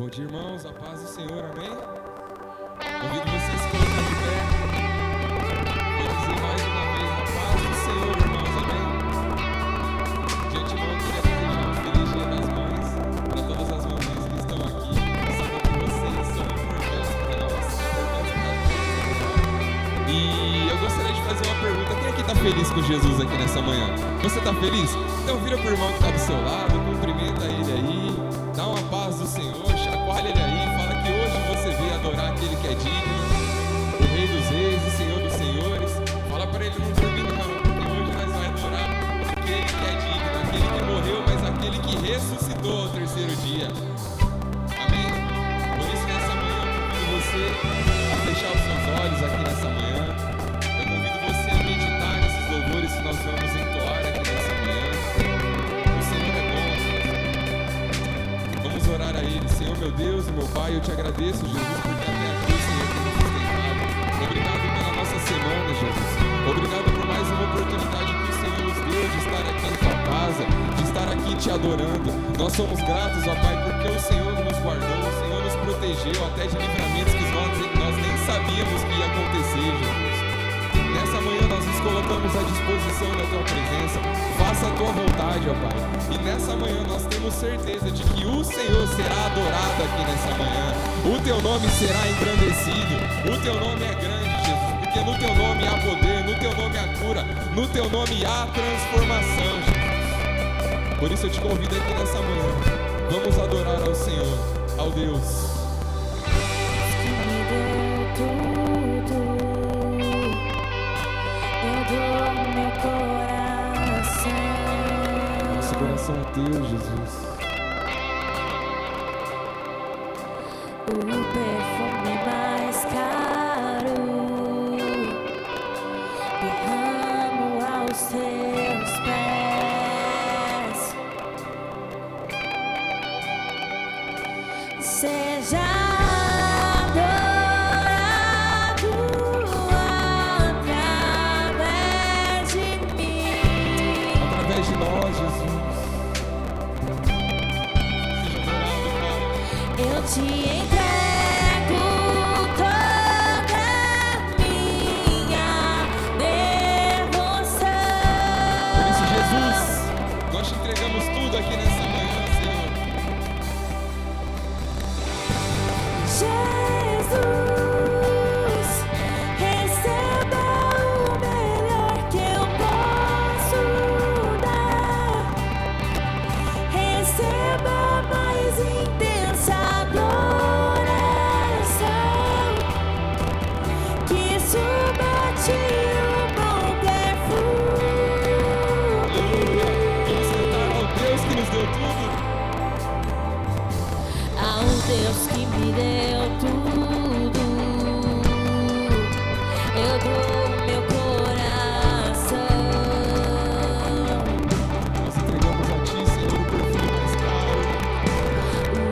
Bom dia, irmãos, a paz do Senhor, amém? Convido vocês a se colocar de pé. Vou dizer mais uma vez, a paz do Senhor, irmãos, amém? De antemão, queria desejar um feliz Dia das Mães para todas as mamães que estão aqui. Sabe que vocês são importantes para nós, importantes para todos. E eu gostaria de fazer uma pergunta: quem aqui está feliz com Jesus aqui nessa manhã? Você está feliz? Então vira para o irmão que está do seu lado, cumprimenta ele aí, dá uma paz do Senhor, chacoalha ele aí, fala que hoje você veio adorar aquele que é digno, o Rei dos Reis, o Senhor dos Senhores. Fala para ele não dormir não, porque hoje nós vamos adorar aquele que é digno, aquele que morreu, mas aquele que ressuscitou ao terceiro dia. Amém? Por isso nessa manhã eu convido você a fechar os seus olhos aqui nessa manhã. Eu convido você a meditar nesses louvores que nós vamos entoar aqui nessa manhã. O Senhor é bom. Vamos orar a Ele. Senhor, meu Deus e meu Pai, eu te agradeço, Jesus, porque até aqui o Senhor tem nos sustentado. Obrigado pela nossa semana, Jesus. Obrigado por mais uma oportunidade que o Senhor nos deu de estar aqui em tua casa, de estar aqui te adorando. Nós somos gratos, ó Pai, porque o Senhor nos guardou, o Senhor nos protegeu até de livramentos que nós nem sabíamos que ia acontecer, Jesus. Nessa manhã nós nos colocamos à disposição da tua presença. Faça a tua vontade, ó Pai. E nessa manhã nós temos certeza de que o Senhor será adorado aqui nessa manhã. O teu nome será engrandecido. O teu nome é grande, Jesus, porque no teu nome há poder, no teu nome há cura, no teu nome há transformação, Jesus. Por isso eu te convido aqui nessa manhã. Vamos adorar ao Senhor, ao Deus que me deu tudo. Eu dou meu coração. Nosso coração é teu, Jesus. O perfume mais caro derramo aos teus pés. Seja adorado através de mim. Através de nós, Jesus. Seja adorado, Pai. Eu te entrego toda minha devoção. Por isso, Jesus, nós te entregamos tudo aqui nessa manhã, Senhor. Jesus, receba o melhor que eu posso dar. Receba a mais intensa adoração, que subate o bom perfume. Vamos cantar ao Deus que nos deu tudo. Ao Deus que me deu tudo, eu dou meu coração. Nós entregamos a Ti, Senhor, o perfume mais caro.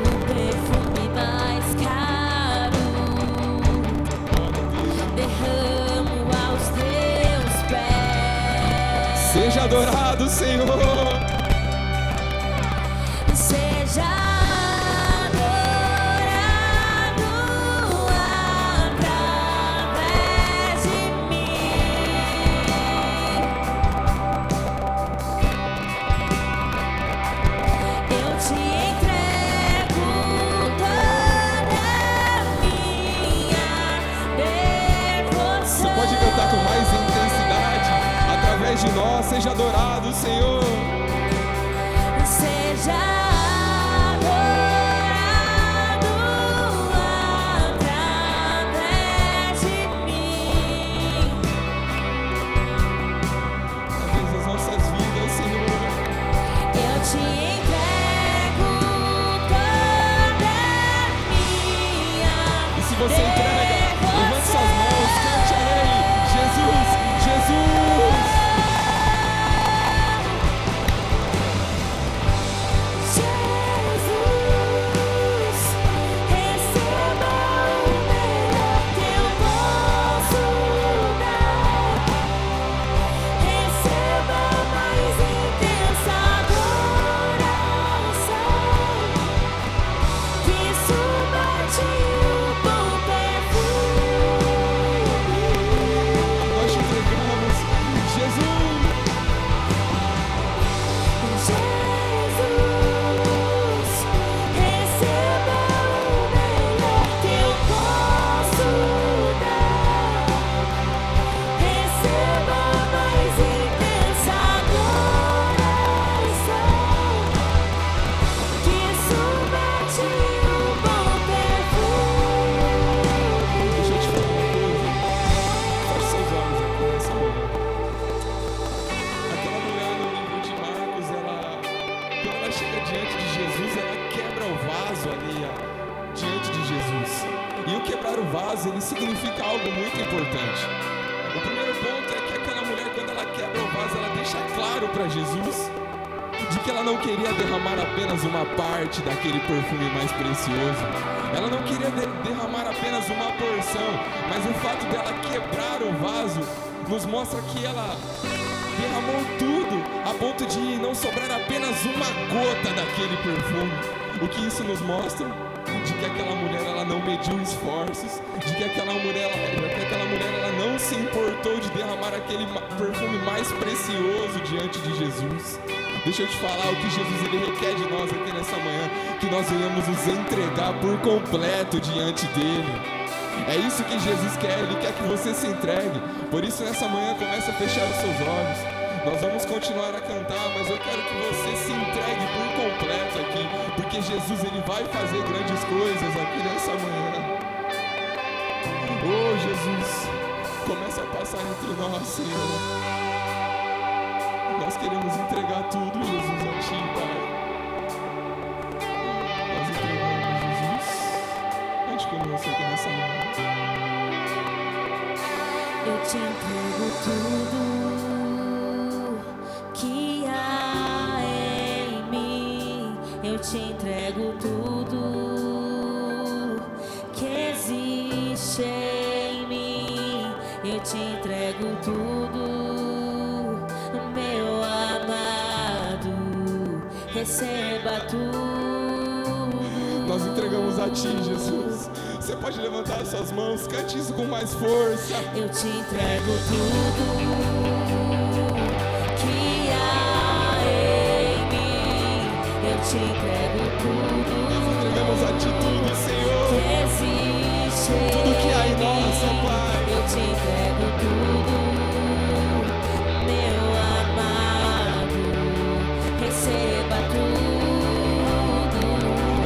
O perfume mais caro Glória a Deus. derramo aos teus pés. Seja adorado, Senhor. Seja adorado através de mim. Eu te entrego toda minha devoção. Você pode cantar com mais intensidade. Através de nós, seja adorado, Senhor. o quebrar o vaso, ele significa algo muito importante. O primeiro ponto é que aquela mulher, quando ela quebra o vaso, ela deixa claro para Jesus de que ela não queria derramar apenas uma parte daquele perfume mais precioso. Ela não queria derramar apenas uma porção, mas o fato dela quebrar o vaso nos mostra que ela derramou tudo, a ponto de não sobrar apenas uma gota daquele perfume. O que isso nos mostra? De que aquela mulher, ela não mediu esforços, de que aquela mulher ela não se importou de derramar aquele perfume mais precioso diante de Jesus. Deixa eu te falar o que Jesus ele requer de nós aqui nessa manhã, que nós venhamos nos entregar por completo diante dele. É isso que Jesus quer, ele quer que você se entregue. Por isso nessa manhã comece a fechar os seus olhos. Nós vamos continuar a cantar, mas eu quero que você se entregue por completo aqui, porque Jesus ele vai fazer grandes coisas aqui nessa manhã. Oh Jesus, começa a passar entre nós, Senhor. Nós queremos entregar tudo, Jesus, a Ti, Pai. Nós entregamos, Jesus. Ande conosco aqui nessa manhã. Eu te entrego tudo que há em mim. Eu te entrego tudo que existe em mim. Eu te entrego tudo, meu amado, receba tudo. Nós entregamos a Ti, Jesus. Você pode levantar as suas mãos, cante isso com mais força. Eu te entrego tudo que há em mim. Eu te entrego tudo. Nós entregamos a Ti tudo, Senhor. Que existe Tudo que há em nós, ó Pai. Eu te entrego tudo, meu amado, receba tudo.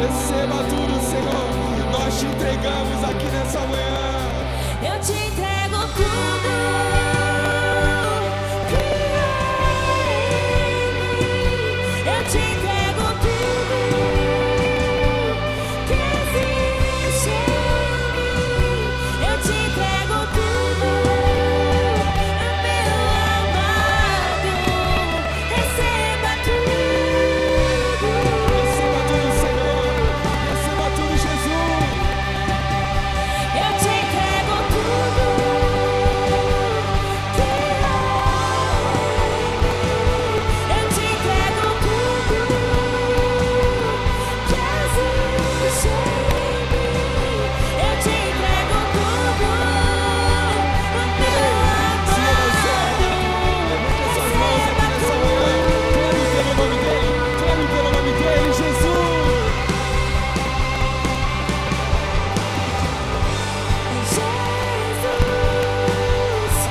Receba tudo, Senhor. Nós te entregamos aqui nessa manhã. Eu te entrego tudo que há em mim. Eu te entrego tudo que existe em mim. Eu te entrego tudo, meu amado, receba tudo. Receba tudo, Senhor. Receba tudo, Jesus. Eu te entrego tudo que há em mim. Eu te entrego tudo que existe em mim. Eu te entrego tudo, meu amado. Levante as suas mãos aqui nessa manhã. Clame pelo nome dele, Jesus. Jesus,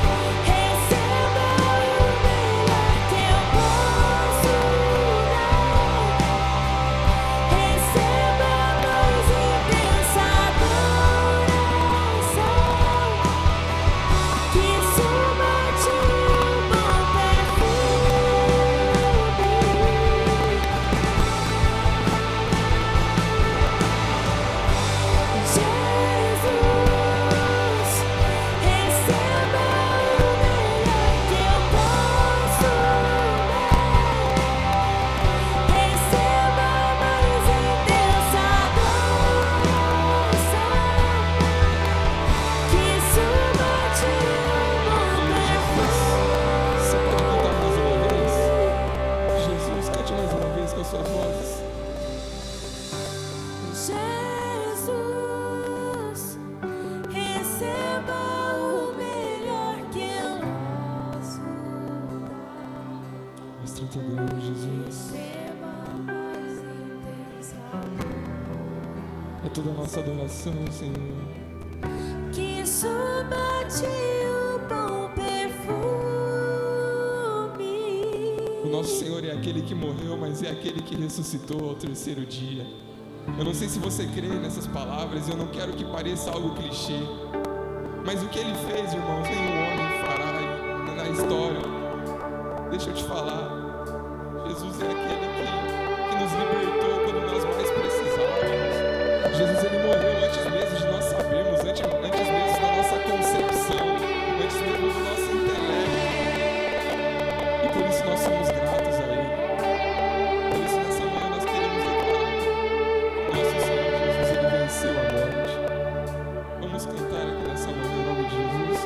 receba o melhor que eu posso dar. Receba a mais intensa adoração, que suba de bom Jesus, receba o melhor que eu posso dar. Receba a mais intensa adoração, que suba de bom Você pode cantar mais uma vez? Jesus, cante mais uma vez com a sua voz. Jesus, receba o melhor que eu posso dar. Nós te entregamos, Jesus. Receba a mais intensa É toda a nossa adoração, Senhor. que suba de bom perfume. O nosso Senhor é aquele que morreu, mas é aquele que ressuscitou ao terceiro dia. Eu não sei se você crê nessas palavras, eu não quero que pareça algo clichê, mas o que Ele fez, irmãos, nenhum homem fará na história. Deixa eu te falar, Jesus é aquele que nos libertou quando nós mais precisávamos. Jesus, Ele morreu antes mesmo de nós sabermos Nosso Senhor Jesus, Ele venceu a morte. Vamos cantar aqui nessa manhã em nome de Jesus.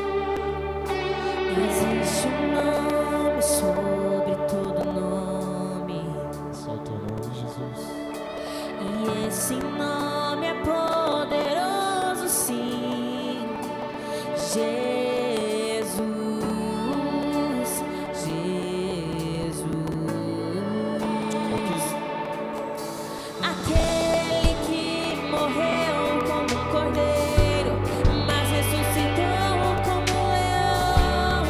Existe um nome sobre todo nome, Só o teu nome, Jesus. e esse nome é poderoso, sim. Jesus, Jesus. Aquele que morreu como um cordeiro, mas ressuscitou como um leão.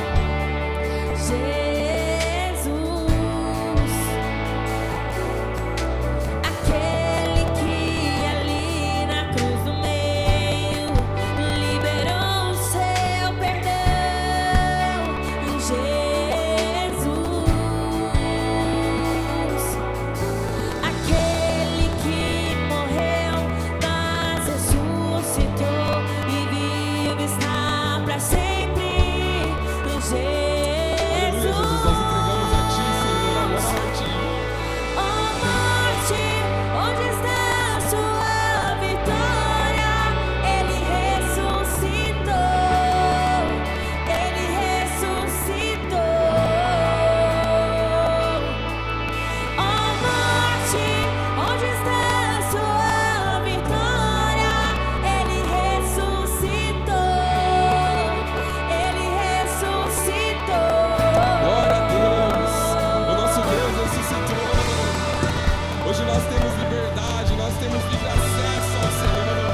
Jesus, aquele que ali na cruz do meio liberou o seu perdão. Jesus, aquele que morreu, mas ressuscitou e vive está para sempre. Aleluia, Jesus, nós entregamos a Ti, Senhor, a morte. Oh morte, onde está a sua vitória? Ele ressuscitou, Ele ressuscitou. Oh morte, onde está a sua vitória? Ele ressuscitou, Ele ressuscitou. Glória a Deus. O nosso Deus ressuscitou. Hoje nós temos liberdade, nós temos livre acesso ao Senhor.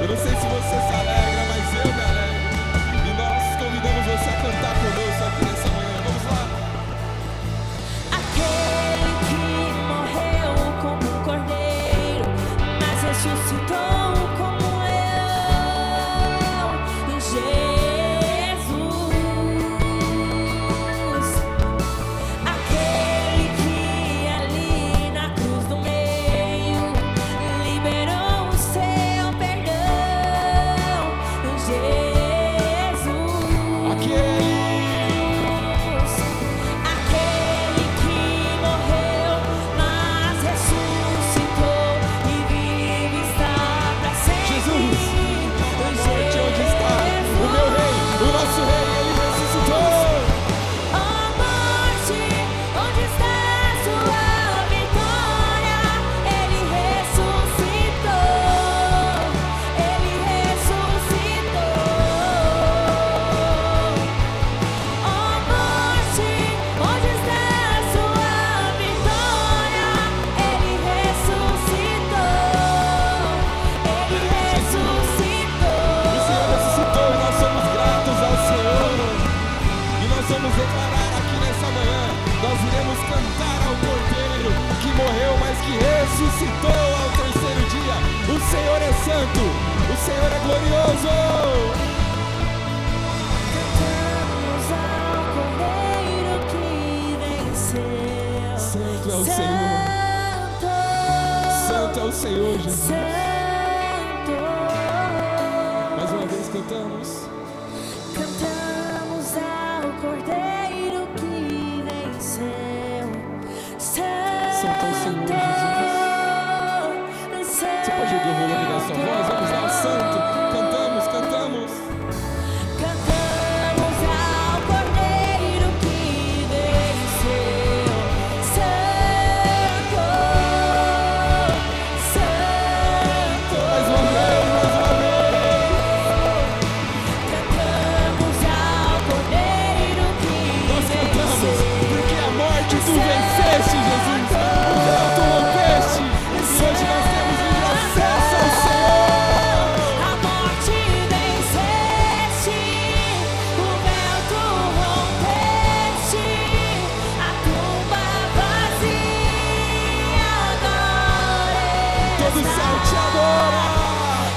Eu não sei se você se alegra, mas eu me alegro. E nós convidamos você a cantar conosco aqui nessa manhã. Vamos lá. Aquele que morreu como um cordeiro, mas ressuscitou como um leão. Jesus, aquele que ali na cruz do meio liberou o seu perdão. Jesus, aquele que morreu, mas ressuscitou e vive está para sempre. Jesus, a morte onde está? O meu rei, o nosso rei, ele ressuscitou. Oh morte, onde está a sua vitória? Ele ressuscitou, Ele ressuscitou. Oh morte, onde está a sua vitória? Ele ressuscitou, Ele ressuscitou. O Senhor ressuscitou e nós somos gratos ao Senhor. E nós vamos declarar aqui nessa manhã, nós iremos cantar ao Cordeiro que morreu, mas que ressuscitou ao terceiro dia. O Senhor é santo, o Senhor é glorioso. Cantamos ao Cordeiro que venceu. Santo é o Senhor, santo é o Senhor, Jesus. Santo. Mais uma vez cantamos. Cantamos ao Cordeiro que venceu. Santo Santo é o Senhor, Jesus. Você pode erguer o volume da sua voz? Vamos lá, santo. Cantamos, cantamos. Cantamos ao Cordeiro que venceu. Santo, Santo. Mais uma vez, mais uma vez. Cantamos ao Cordeiro que Nós cantamos, venceu. porque a morte tu venceste, Jesus. O véu tu rompeste. E hoje nós temos livre acesso ao Senhor. A morte venceste, o véu tu rompeste, a tumba vazia agora Todo o céu te adora.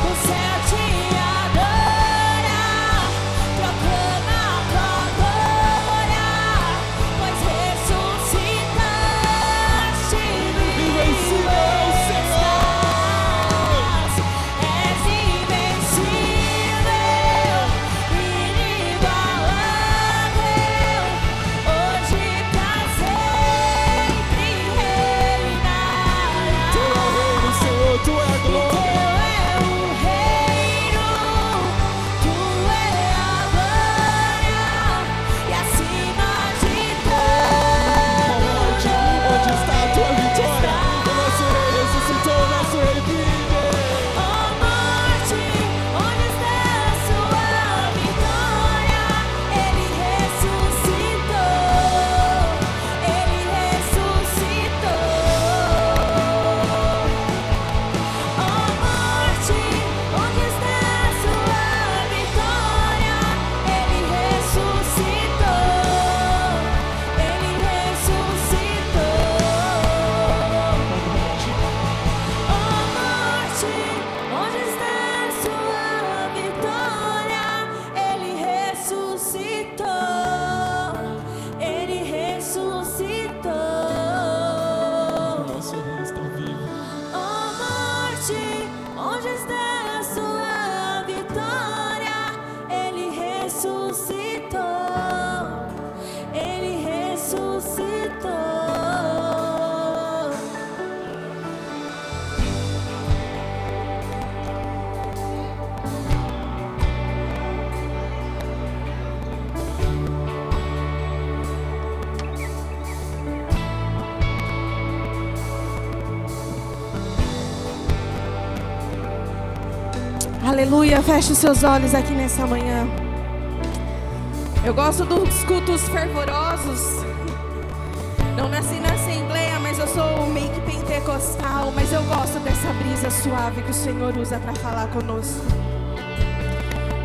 O céu te adora, proclama a tua glória, pois ressuscitaste, Invencível é o Senhor. és invencível, inigualável, hoje pra sempre reinarás. Teu é o reino, Senhor, morte, onde está a sua vitória? Ele ressuscitou, ele ressuscitou. Aleluia, feche os seus olhos aqui nessa manhã. Eu gosto dos cultos fervorosos. Não nasci na assembleia, mas eu sou meio que pentecostal. Mas eu gosto dessa brisa suave que o Senhor usa para falar conosco.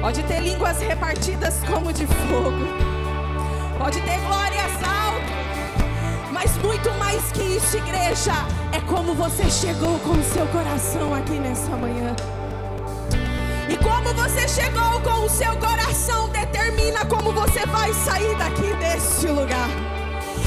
Pode ter línguas repartidas como de fogo, pode ter glórias altas, mas muito mais que isso, igreja, é como você chegou com o seu coração aqui nessa manhã. E como você chegou com o seu coração determina como você vai sair daqui desse lugar.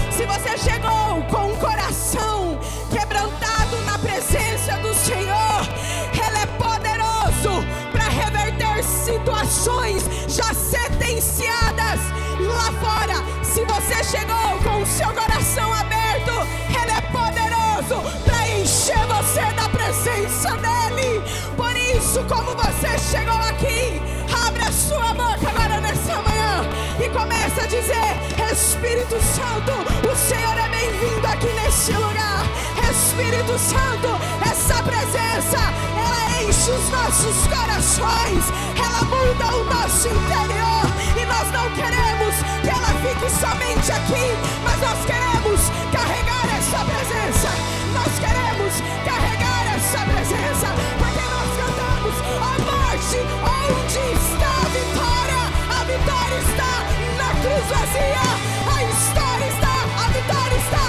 Se você chegou com um coração quebrantado na presença do Senhor, Ele é poderoso para reverter situações já sentenciadas lá fora. Se você chegou com o seu coração aberto, Ele é poderoso para encher você da presença dEle. Por isso, como você chegou aqui, abre a sua boca agora nessa manhã e começa a dizer: Espírito Santo, o Senhor é bem-vindo aqui neste lugar. Espírito Santo, essa presença, ela enche os nossos corações, ela muda o nosso interior. E nós não queremos que ela fique somente aqui, mas nós queremos carregar essa presença. Nós queremos carregar essa presença, porque nós cantamos: ó morte, onde está a vitória? A vitória está na cruz vazia. A história está, a vitória está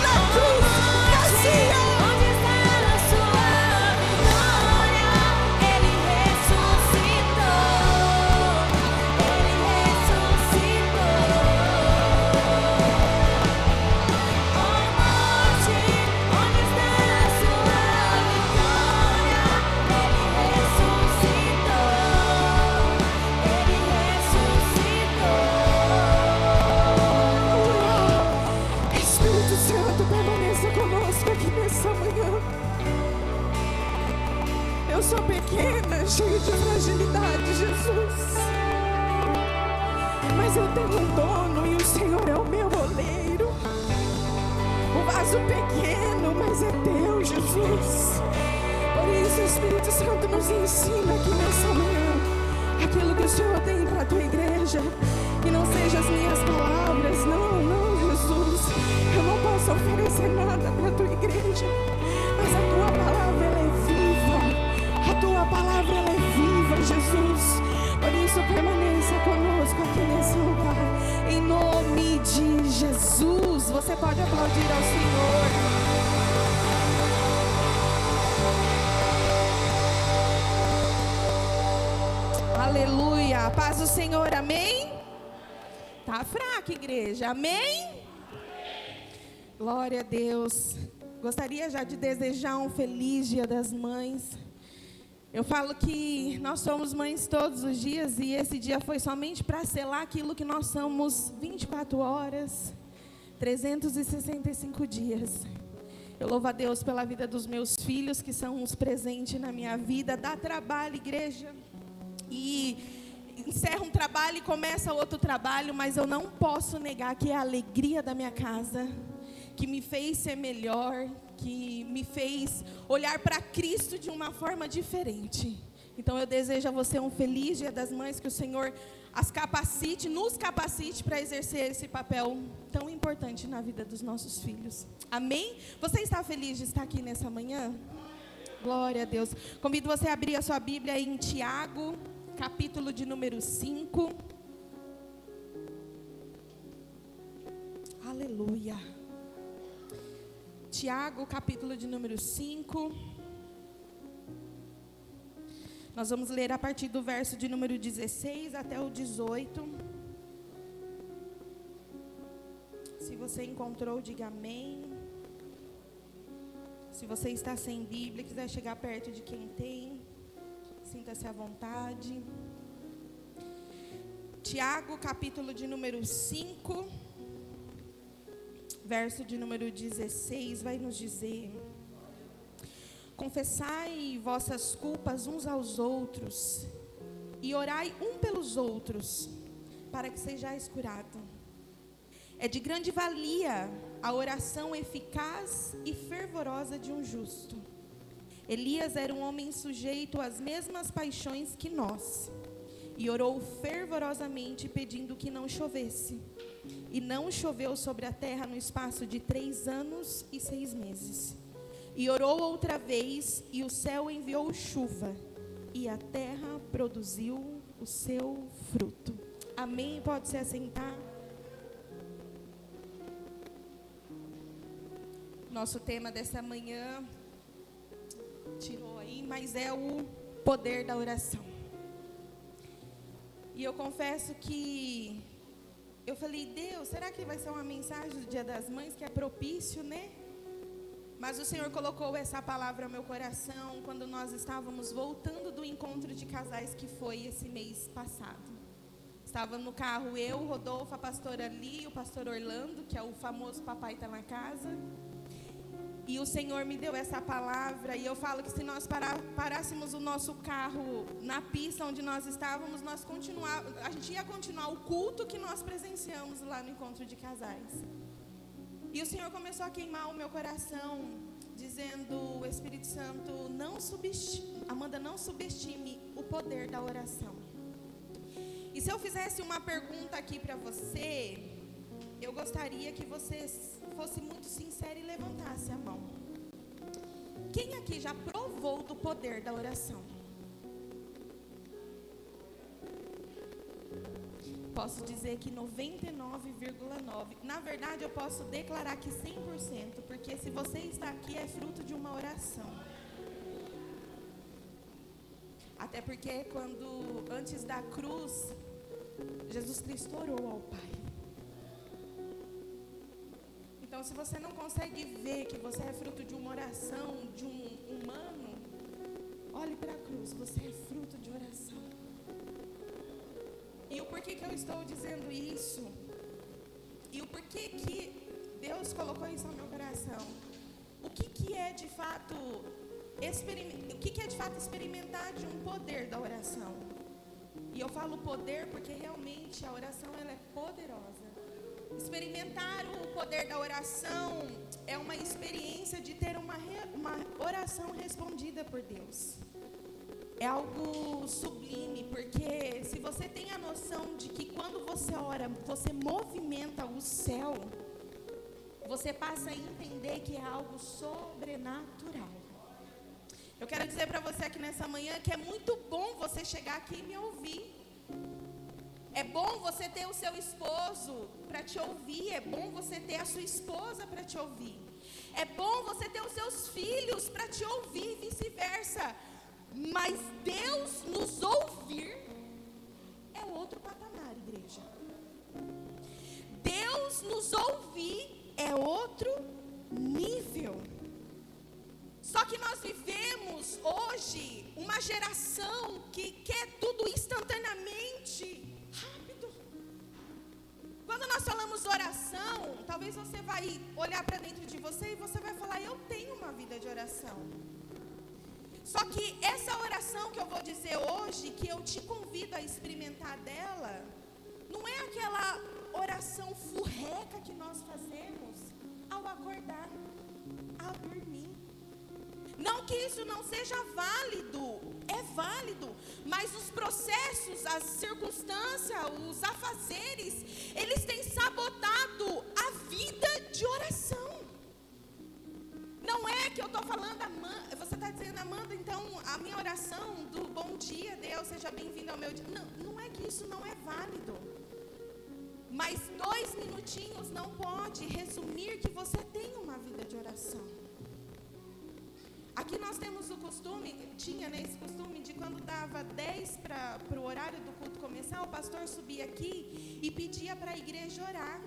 na cruz vazia. Onde está a sua vitória? Ele ressuscitou, ele ressuscitou. Ó morte, onde está a sua vitória? Ele ressuscitou, ele ressuscitou. Espírito Santo, permaneça conosco aqui nessa manhã. Eu sou pequena, cheia de fragilidade, Jesus, mas eu tenho um dono e o Senhor é o meu oleiro. O vaso pequeno, mas é teu, Jesus. Por isso, Espírito Santo, nos ensina aqui nessa manhã aquilo que o Senhor tem para a tua igreja. Que não sejam as minhas palavras, não, Jesus. Eu não posso oferecer nada para a tua igreja, mas a tua palavra, ela é viva. A tua palavra, ela é viva, Jesus. Por isso, permaneça conosco aqui nesse lugar, em nome de Jesus. Você pode aplaudir ao Senhor. Aleluia, a paz do Senhor, amém? Tá fraca, igreja, amém? Glória a Deus. Gostaria já de desejar um feliz Dia das Mães. Eu falo que nós somos mães todos os dias e esse dia foi somente para selar aquilo que nós somos 24 horas, 365 dias. Eu louvo a Deus pela vida dos meus filhos, que são uns presentes na minha vida. Dá trabalho, igreja. E encerra um trabalho e começa outro trabalho, mas eu não posso negar que é a alegria da minha casa, que me fez ser melhor, que me fez olhar para Cristo de uma forma diferente. Então eu desejo a você um feliz Dia das Mães, que o Senhor nos capacite para exercer esse papel tão importante na vida dos nossos filhos. Amém? Você está feliz de estar aqui nessa manhã? Glória a Deus. Convido você a abrir a sua Bíblia em Tiago, capítulo de número 5. Aleluia. Tiago, capítulo de número 5. Nós vamos ler a partir do verso de número 16 até o 18. Se você encontrou, diga amém. Se você está sem Bíblia, quiser chegar perto de quem tem, sinta-se à vontade. Tiago, capítulo de número 5, verso de número 16, vai nos dizer: confessai vossas culpas uns aos outros, e orai um pelos outros, para que sejais curados. É de grande valia a oração eficaz e fervorosa de um justo. Elias era um homem sujeito às mesmas paixões que nós, e orou fervorosamente pedindo que não chovesse. E não choveu sobre a terra no espaço de 3 anos e 6 meses. E orou outra vez, e o céu enviou chuva, e a terra produziu o seu fruto. Amém? Pode se assentar. Nosso tema dessa manhã, tirou aí, mas é o poder da oração. E eu confesso que eu falei: Deus, será que vai ser uma mensagem do Dia das Mães, que é propício, né? Mas o Senhor colocou essa palavra ao meu coração quando nós estávamos voltando do encontro de casais que foi esse mês passado. Estava no carro eu, Rodolfo, a pastora Li, o pastor Orlando, que é o famoso papai está na casa. E o Senhor me deu essa palavra, e eu falo que se nós parássemos o nosso carro na pista onde nós estávamos, a gente ia continuar o culto que nós presenciamos lá no encontro de casais. E o Senhor começou a queimar o meu coração, dizendo: o Espírito Santo, Amanda, não subestime o poder da oração. E se eu fizesse uma pergunta aqui para você, eu gostaria que você fosse muito sincero e levantasse a mão. Quem aqui já provou do poder da oração? Posso dizer que 99,9%. Na verdade, eu posso declarar que 100%, porque se você está aqui é fruto de uma oração. Até porque antes da cruz, Jesus Cristo orou ao Pai. Então, se você não consegue ver que você é fruto de uma oração de um humano, olhe para a cruz, você é fruto de oração. E o porquê que eu estou dizendo isso? E o porquê que Deus colocou isso no meu coração? O que é de fato experimentar de um poder da oração? E eu falo poder porque realmente a oração ela é poderosa. Experimentar o poder da oração é uma experiência de ter uma oração respondida por Deus. É algo sublime, porque se você tem a noção de que quando você ora, você movimenta o céu, você passa a entender que é algo sobrenatural. Eu quero dizer para você aqui nessa manhã que é muito bom você chegar aqui e me ouvir. É bom você ter o seu esposo para te ouvir, é bom você ter a sua esposa para te ouvir. É bom você ter os seus filhos para te ouvir e vice-versa. Mas Deus nos ouvir é outro patamar, igreja. Deus nos ouvir é outro nível. Só que nós vivemos hoje uma geração que quer tudo instantaneamente, rápido. Quando nós falamos oração, talvez você vai olhar para dentro de você e você vai falar: eu tenho uma vida de oração. Só que essa oração que eu vou dizer hoje, que eu te convido a experimentar dela, não é aquela oração furreca que nós fazemos ao acordar, ao dormir. Não que isso não seja válido, é válido, mas os processos, as circunstâncias, os afazeres, eles têm sabotado a vida de oração. Não é que eu estou falando, Amanda, você está dizendo: Amanda, então a minha oração do bom dia, Deus, seja bem-vindo ao meu dia. Não é que isso não é válido. Mas 2 minutinhos não pode resumir que você tem uma vida de oração. Aqui nós temos o costume, esse costume de quando dava 10 para o horário do culto começar, o pastor subia aqui e pedia para a igreja orar.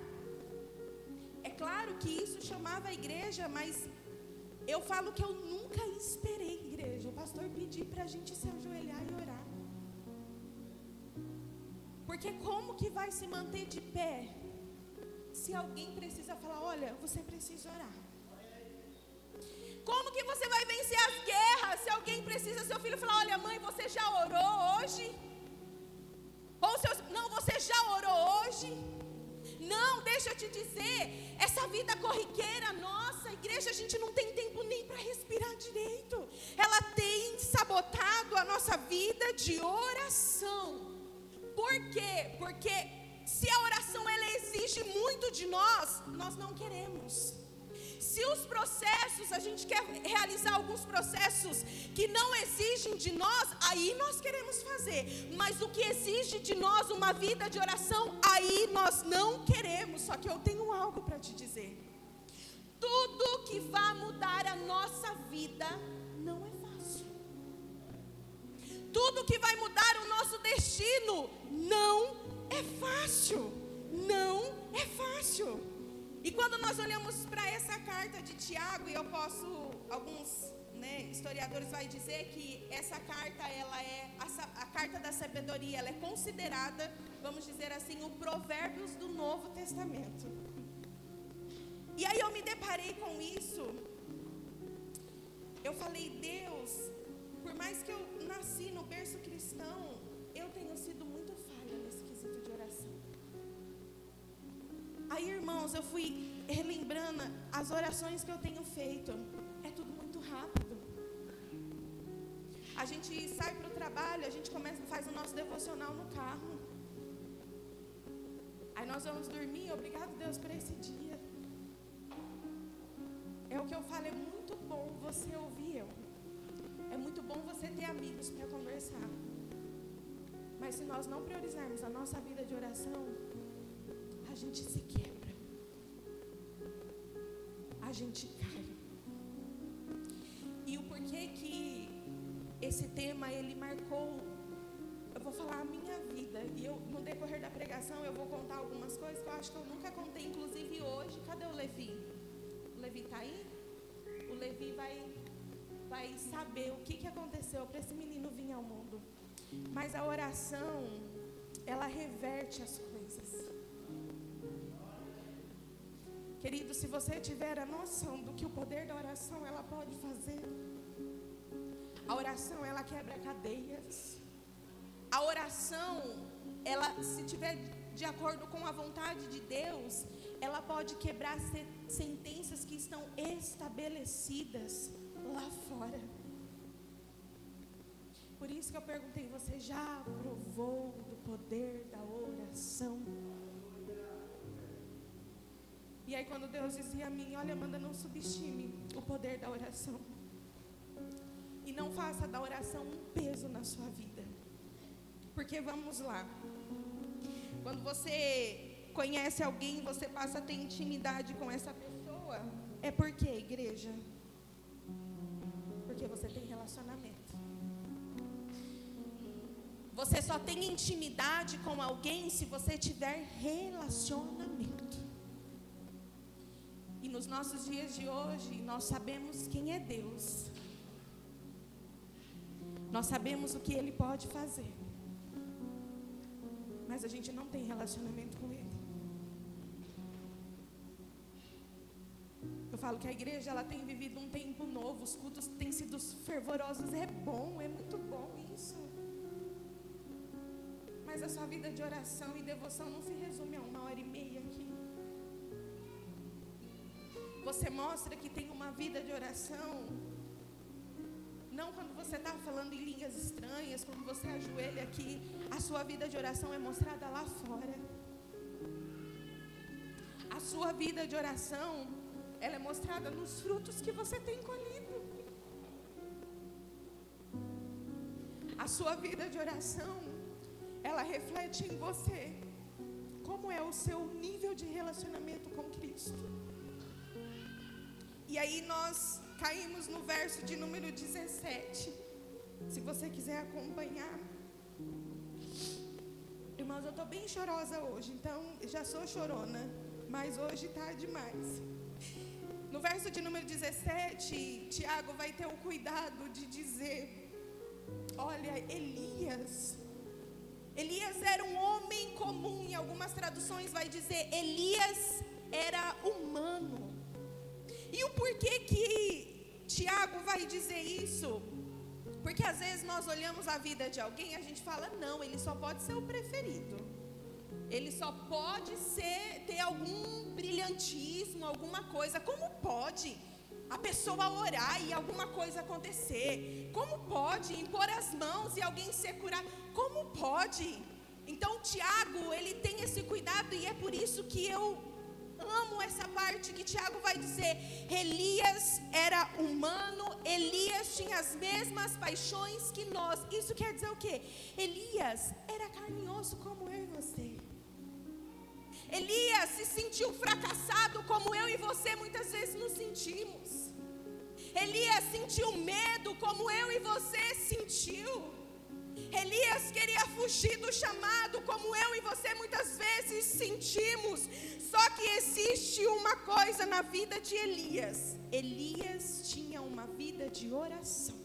É claro que isso chamava a igreja, mas Eu falo que eu nunca esperei, igreja, o pastor pedir para a gente se ajoelhar e orar. Porque como que vai se manter de pé se alguém precisa falar, olha, você precisa orar? Como que você vai vencer as guerras se alguém precisa, seu filho falar, olha mãe, você já orou hoje? Ou não, você já orou hoje? Não, deixa eu te dizer, essa vida corriqueira nossa, igreja, a gente não tem tempo nem para respirar direito. Ela tem sabotado a nossa vida de oração. Por quê? Porque se a oração ela exige muito de nós, nós não queremos. Se os processos, a gente quer realizar alguns processos que não exigem de nós, aí nós queremos fazer. Mas o que exige de nós uma vida de oração, aí nós não queremos. Só que eu tenho algo para te dizer. Tudo que vai mudar a nossa vida não é fácil. Tudo que vai mudar o nosso destino não é fácil. Não é fácil. E quando nós olhamos para essa carta de Tiago, e eu posso, alguns historiadores vão dizer que essa carta, ela é a carta da sabedoria, ela é considerada, vamos dizer assim, o Provérbios do Novo Testamento. E aí eu me deparei com isso, eu falei, Deus, por mais que eu nasci no berço cristão, eu tenho sido muito falha nesse quesito de oração. Aí, irmãos, eu fui relembrando as orações que eu tenho feito. É tudo muito rápido. A gente sai para o trabalho, a gente faz o nosso devocional no carro. Aí nós vamos dormir, obrigado Deus por esse dia. É o que eu falo, é muito bom você ouvir eu. É muito bom você ter amigos para conversar. Mas se nós não priorizarmos a nossa vida de oração, a gente se quebra, a gente cai. E o porquê que esse tema, ele marcou, eu vou falar a minha vida, e eu, no decorrer da pregação, eu vou contar algumas coisas que eu acho que eu nunca contei, inclusive hoje. Cadê o Levi? O Levi está aí? O Levi vai saber o que aconteceu para esse menino vir ao mundo. Mas a oração, ela reverte as coisas. Querido, se você tiver a noção do que o poder da oração ela pode fazer, a oração ela quebra cadeias. A oração, ela, se tiver de acordo com a vontade de Deus, ela pode quebrar sentenças que estão estabelecidas lá fora. Por isso que eu perguntei, você já provou do poder da oração? E aí quando Deus dizia a mim, olha Amanda, não subestime o poder da oração. E não faça da oração um peso na sua vida. Porque vamos lá. Quando você conhece alguém, você passa a ter intimidade com essa pessoa. É por quê, igreja? Porque você tem relacionamento. Você só tem intimidade com alguém se você tiver relacionamento. E nos nossos dias de hoje, nós sabemos quem é Deus. Nós sabemos o que Ele pode fazer. Mas a gente não tem relacionamento com Ele. Eu falo que a igreja ela tem vivido um tempo novo. Os cultos têm sido fervorosos. É bom, é muito bom isso. Mas a sua vida de oração e devoção não se resume a 1h30 aqui. Você mostra que tem uma vida de oração, não quando você está falando em línguas estranhas, quando você ajoelha aqui, a sua vida de oração é mostrada lá fora. A sua vida de oração, ela é mostrada nos frutos que você tem colhido. A sua vida de oração, ela reflete em você como é o seu nível de relacionamento com Cristo. E aí nós caímos no verso de número 17. Se você quiser acompanhar. Irmãos, eu estou bem chorosa hoje, então já sou chorona, mas hoje está demais. No verso de número 17, Tiago vai ter o cuidado de dizer: olha, Elias era um homem comum. Em algumas traduções vai dizer: Elias era humano. E o porquê que Tiago vai dizer isso? Porque às vezes nós olhamos a vida de alguém e a gente fala: não, ele só pode ser o preferido. Ele só pode ter algum brilhantismo, alguma coisa. Como pode a pessoa orar e alguma coisa acontecer? Como pode impor as mãos e alguém ser curado? Como pode? Então Tiago, ele tem esse cuidado, e é por isso que eu amo essa parte que Tiago vai dizer: Elias era humano, Elias tinha as mesmas paixões que nós. Isso quer dizer o quê? Elias era carne e osso como eu e você. Elias se sentiu fracassado como eu e você muitas vezes nos sentimos. Elias sentiu medo como eu e você sentiu. Elias queria fugir do chamado como eu e você muitas vezes sentimos. Só que existe uma coisa na vida de Elias: Elias tinha uma vida de oração.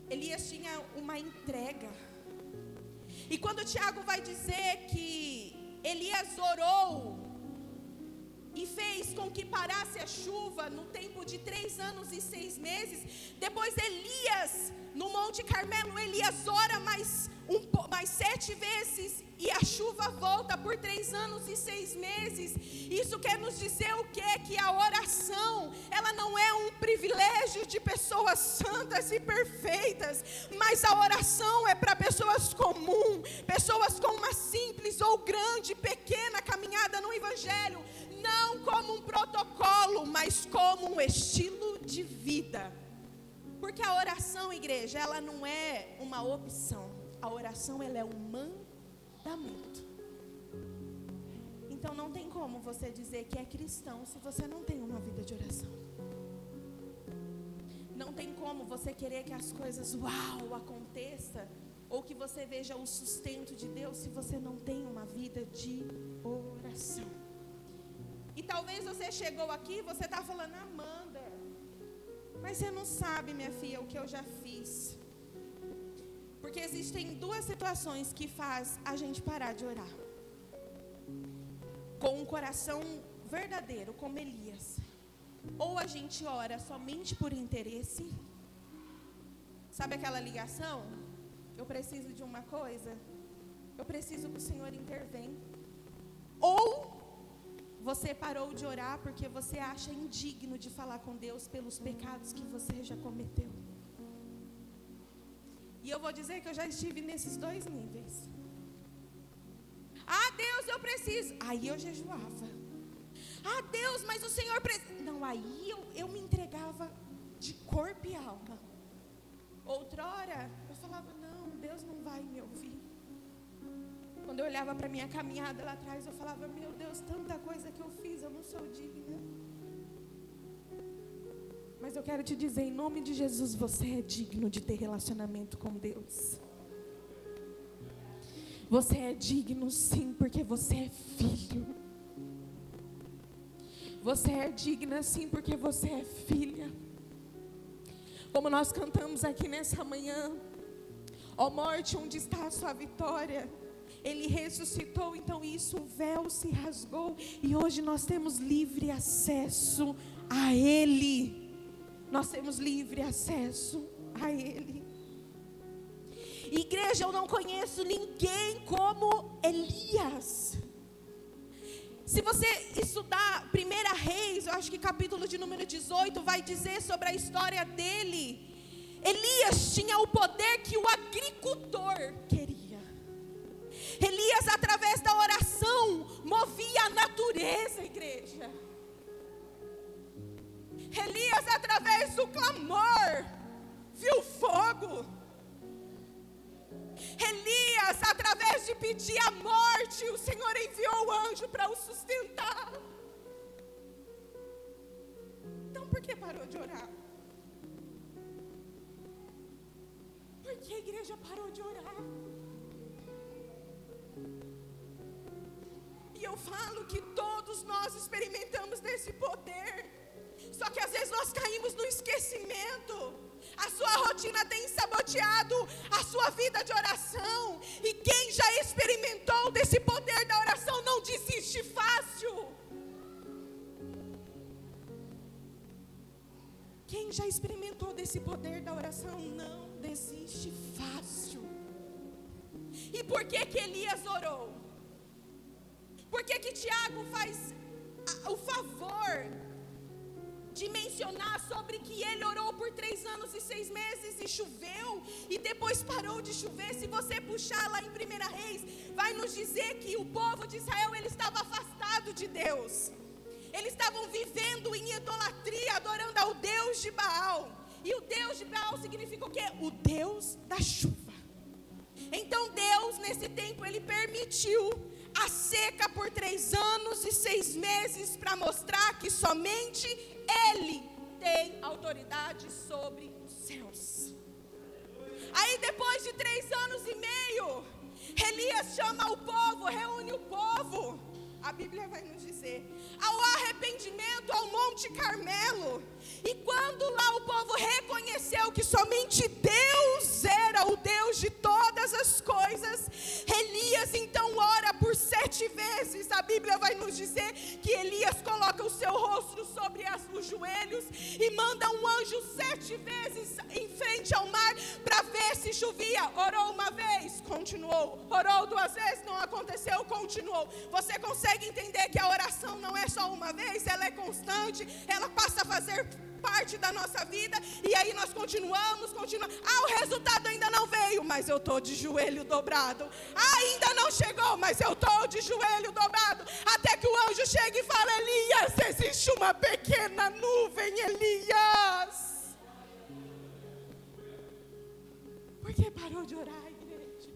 Elias tinha uma entrega. E quando Tiago vai dizer que Elias orou e fez com que parasse a chuva no tempo de 3 anos e 6 meses, depois Elias, no Monte Carmelo, Elias ora mais 7 vezes e a chuva volta por 3 anos e 6 meses. Isso quer nos dizer o quê? Que a oração, ela não é um privilégio de pessoas santas e perfeitas, mas a oração é para pessoas comuns, pessoas com uma simples ou grande, pequena caminhada no Evangelho, não como um protocolo, mas como um estilo de vida. Porque a oração, igreja, ela não é uma opção. A oração, ela é um mandamento. Então não tem como você dizer que é cristão se você não tem uma vida de oração. Não tem como você querer que as coisas aconteça, ou que você veja o sustento de Deus, se você não tem uma vida de oração. E talvez você chegou aqui, você está falando: Amanda, mas você não sabe, minha filha, o que eu já fiz. Porque existem 2 situações que faz a gente parar de orar. Com um coração verdadeiro, como Elias. Ou a gente ora somente por interesse. Sabe aquela ligação? Eu preciso de uma coisa, eu preciso que o Senhor intervenha. Ou você parou de orar porque você acha indigno de falar com Deus pelos pecados que você já cometeu. E eu vou dizer que eu já estive nesses 2 níveis. Ah, Deus, eu preciso. Aí eu jejuava. Ah, Deus, mas o Senhor precisa. Não, aí eu me entregava de corpo e alma. Outrora, eu falava: não, Deus não vai me ouvir. Quando eu olhava para a minha caminhada lá atrás, eu falava: meu Deus, tanta coisa que eu fiz, eu não sou digna. Mas eu quero te dizer, em nome de Jesus, você é digno de ter relacionamento com Deus. Você é digno sim, porque você é filho. Você é digna sim, porque você é filha. Como nós cantamos aqui nessa manhã: ó morte, onde está a sua vitória? Ele ressuscitou, então isso, o véu se rasgou, e hoje nós temos livre acesso a Ele. Nós temos livre acesso a Ele. Igreja, eu não conheço ninguém como Elias. Se você estudar 1 Reis, eu acho que capítulo de número 18, vai dizer sobre a história dele. Elias tinha o poder que o agricultor queria. Elias, através da oração, movia a natureza, igreja. Elias, através do clamor, viu fogo. Elias, através de pedir a morte, o Senhor enviou o anjo para o sustentar. Então por que parou de orar? Por que a igreja parou de orar? E eu falo que todos todos nós experimentamos desse poder. Só que às vezes nós caímos no esquecimento. A sua rotina tem saboteado a sua vida de oração. E quem já experimentou desse poder da oração não desiste fácil. Quem já experimentou desse poder da oração não desiste fácil. E por que que Elias orou? Por que que Tiago faz o favor de mencionar sobre que ele orou por 3 anos e 6 meses e choveu, e depois parou de chover? Se você puxar lá em 1 Reis, vai nos dizer que o povo de Israel, ele estava afastado de Deus. Eles estavam vivendo em idolatria, adorando ao Deus de Baal. E o Deus de Baal significa o quê? O Deus da chuva. Então Deus, nesse tempo, ele permitiu a seca por 3 anos e 6 meses para mostrar que somente Ele tem autoridade sobre os céus. Aí depois de 3 anos e meio, Elias chama o povo, reúne o povo. A Bíblia vai nos dizer, ao arrependimento ao Monte Carmelo. E quando lá o povo reconheceu que somente Deus era o Deus de todas as coisas, Elias então ora por 7 vezes. A Bíblia vai nos dizer que Elias coloca o seu rosto sobre os joelhos e manda um anjo 7 vezes em frente ao mar para ver se chovia. Orou uma vez, continuou. Orou 2 vezes, não aconteceu, continuou. Você consegue entender que a oração não é só uma vez, ela é constante, ela passa a fazer parte da nossa vida, e aí nós continuamos. O resultado ainda não veio, mas eu estou de joelho dobrado. Ainda não chegou, mas eu estou de joelho dobrado. Até que o anjo chega e fala: Elias, existe uma pequena nuvem, Elias. Por que parou de orar, igreja?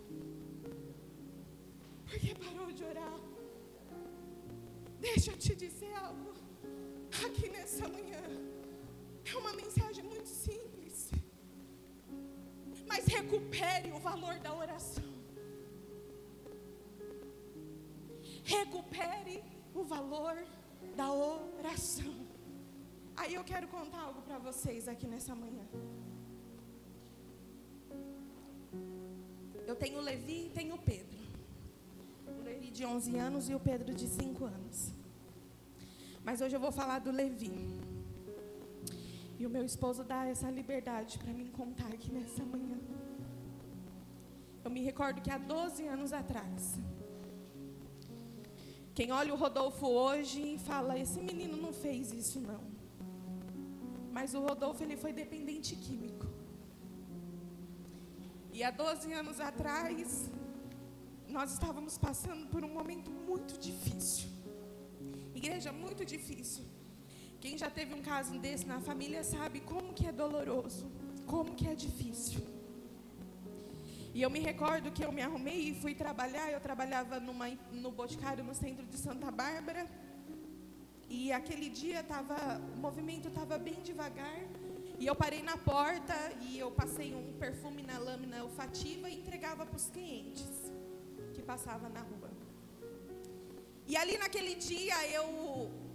Por que parou de orar? Deixa eu te dizer algo aqui nessa manhã. É uma mensagem muito simples, mas recupere o valor da oração. Recupere o valor da oração. Aí eu quero contar algo para vocês aqui nessa manhã. Eu tenho o Levi e tenho o Pedro. O Levi de 11 anos e o Pedro de 5 anos. Mas hoje eu vou falar do Levi. E o meu esposo dá essa liberdade para mim contar aqui nessa manhã. Eu me recordo que há 12 anos atrás, quem olha o Rodolfo hoje fala: esse menino não fez isso não. Mas o Rodolfo, ele foi dependente químico. E há 12 anos atrás, nós estávamos passando por um momento muito difícil. Igreja, muito difícil. Quem já teve um caso desse na família sabe como que é doloroso, como que é difícil. E eu me recordo que eu me arrumei e fui trabalhar. Eu trabalhava no Boticário, no centro de Santa Bárbara. E aquele dia o movimento estava bem devagar. E eu parei na porta e eu passei um perfume na lâmina olfativa e entregava para os clientes que passavam na rua. E ali naquele dia,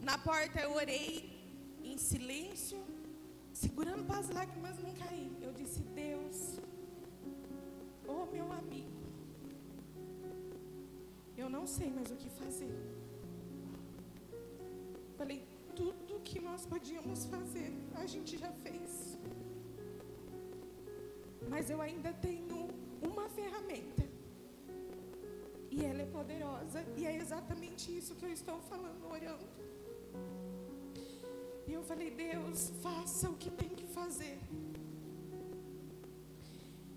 na porta eu orei em silêncio, segurando para as lágrimas não cair. Eu disse: Deus, ô meu amigo, eu não sei mais o que fazer. Falei, tudo que nós podíamos fazer, a gente já fez. Mas eu ainda tenho uma ferramenta. E ela é poderosa. E é exatamente isso que eu estou falando, orando. E eu falei: Deus, faça o que tem que fazer.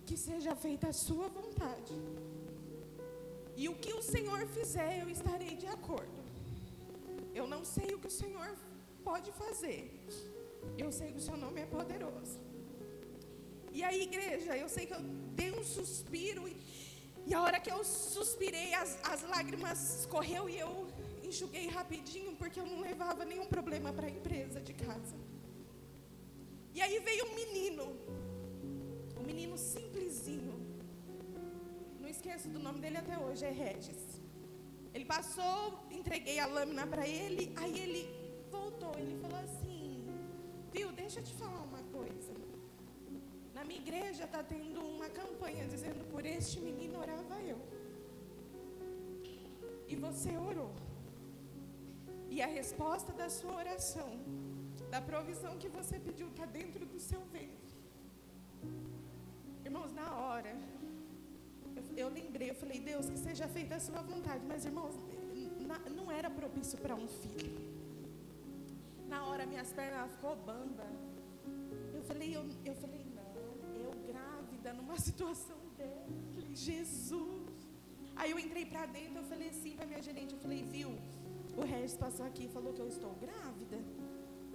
Que seja feita a sua vontade. E o que o Senhor fizer, eu estarei de acordo. Eu não sei o que o Senhor pode fazer. Eu sei que o seu nome é poderoso. E aí, igreja, eu sei que eu dei um suspiro e a hora que eu suspirei, as lágrimas escorreu e eu enxuguei rapidinho, porque eu não levava nenhum problema para a empresa de casa. E aí veio um menino simplesinho. Não esqueço do nome dele até hoje, é Regis. Ele passou, entreguei a lâmina para ele, aí ele voltou, ele falou assim, viu, deixa eu te falar uma coisa. Na minha igreja está tendo uma campanha dizendo, por este menino orava eu. E você orou. E a resposta da sua oração, da provisão que você pediu, está dentro do seu ventre. Irmãos, na hora, eu lembrei, eu falei, Deus, que seja feita a sua vontade. Mas, irmãos, não era propício para um filho. Na hora, minhas pernas ficou bamba. Eu falei, não, eu grávida numa situação dessa. Eu falei, Jesus. Aí eu entrei para dentro, eu falei assim para minha gerente, eu falei, viu, o Regis passou aqui e falou que eu estou grávida.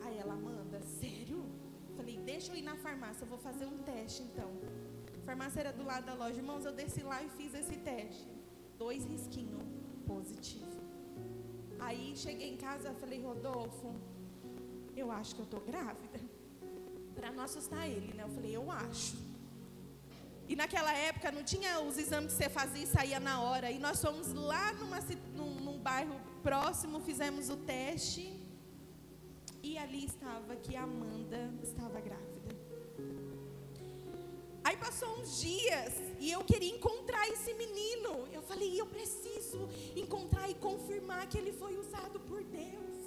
Aí ela, Amanda, sério? Eu falei, deixa eu ir na farmácia, eu vou fazer um teste então. A farmácia era do lado da loja. Irmãos, eu desci lá e fiz esse teste. 2 risquinhos positivo. Aí cheguei em casa, falei, Rodolfo, eu acho que eu estou grávida. Para não assustar ele, né? Eu falei, eu acho. E naquela época não tinha os exames que você fazia e saía na hora. E nós fomos lá num bairro próximo, fizemos o teste. E ali estava que a Amanda estava grávida. Aí passou uns dias e eu queria encontrar esse menino. Eu falei, eu preciso encontrar e confirmar que ele foi usado por Deus.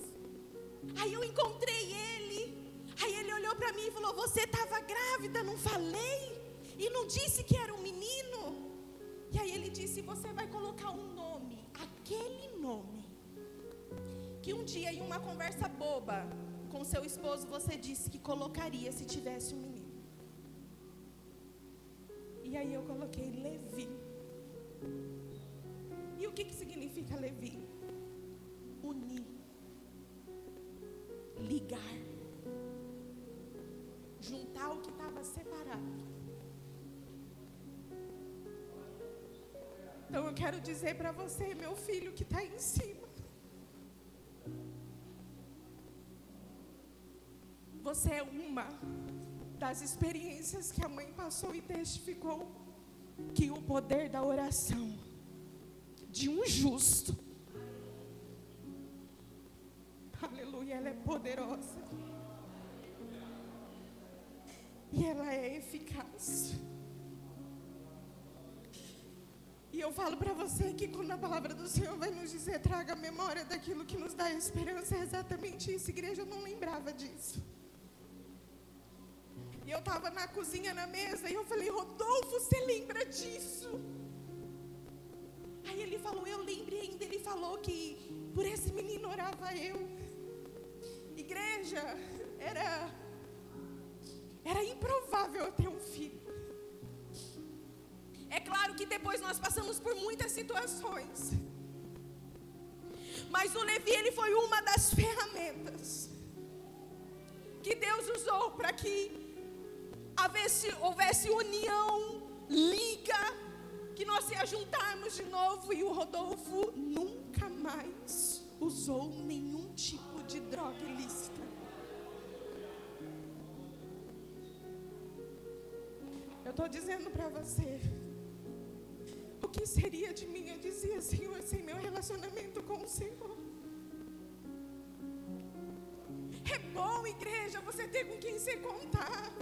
Aí eu encontrei ele. Aí ele olhou para mim e falou, você estava grávida, não falei? E não disse que era um menino? E aí ele disse, você vai colocar um nome, aquele nome que um dia em uma conversa boba com seu esposo você disse que colocaria se tivesse um menino. E aí eu coloquei Levi. E o que significa Levi? Unir, ligar, juntar o que estava separado. Então eu quero dizer para você, meu filho que está aí em cima, você é uma das experiências que a mãe passou e testificou que o poder da oração de um justo, aleluia, ela é poderosa e ela é eficaz. E eu falo para você que quando a palavra do Senhor vai nos dizer, traga a memória daquilo que nos dá esperança, é exatamente isso. Igreja, eu não lembrava disso. E eu estava na cozinha, na mesa, e eu falei, Rodolfo, você lembra disso? Aí ele falou, eu lembrei ainda. Ele falou que por esse menino orava eu. Igreja, era improvável eu ter um filho. É claro que depois nós passamos por muitas situações. Mas o Levi, ele foi uma das ferramentas que Deus usou para que houvesse união, liga, que nós se ajuntarmos de novo. E o Rodolfo nunca mais usou nenhum tipo de droga ilícita. Eu estou dizendo para você, o que seria de mim? Eu dizia, Senhor, sem meu relacionamento com o Senhor. É bom, igreja, você ter com quem se contar.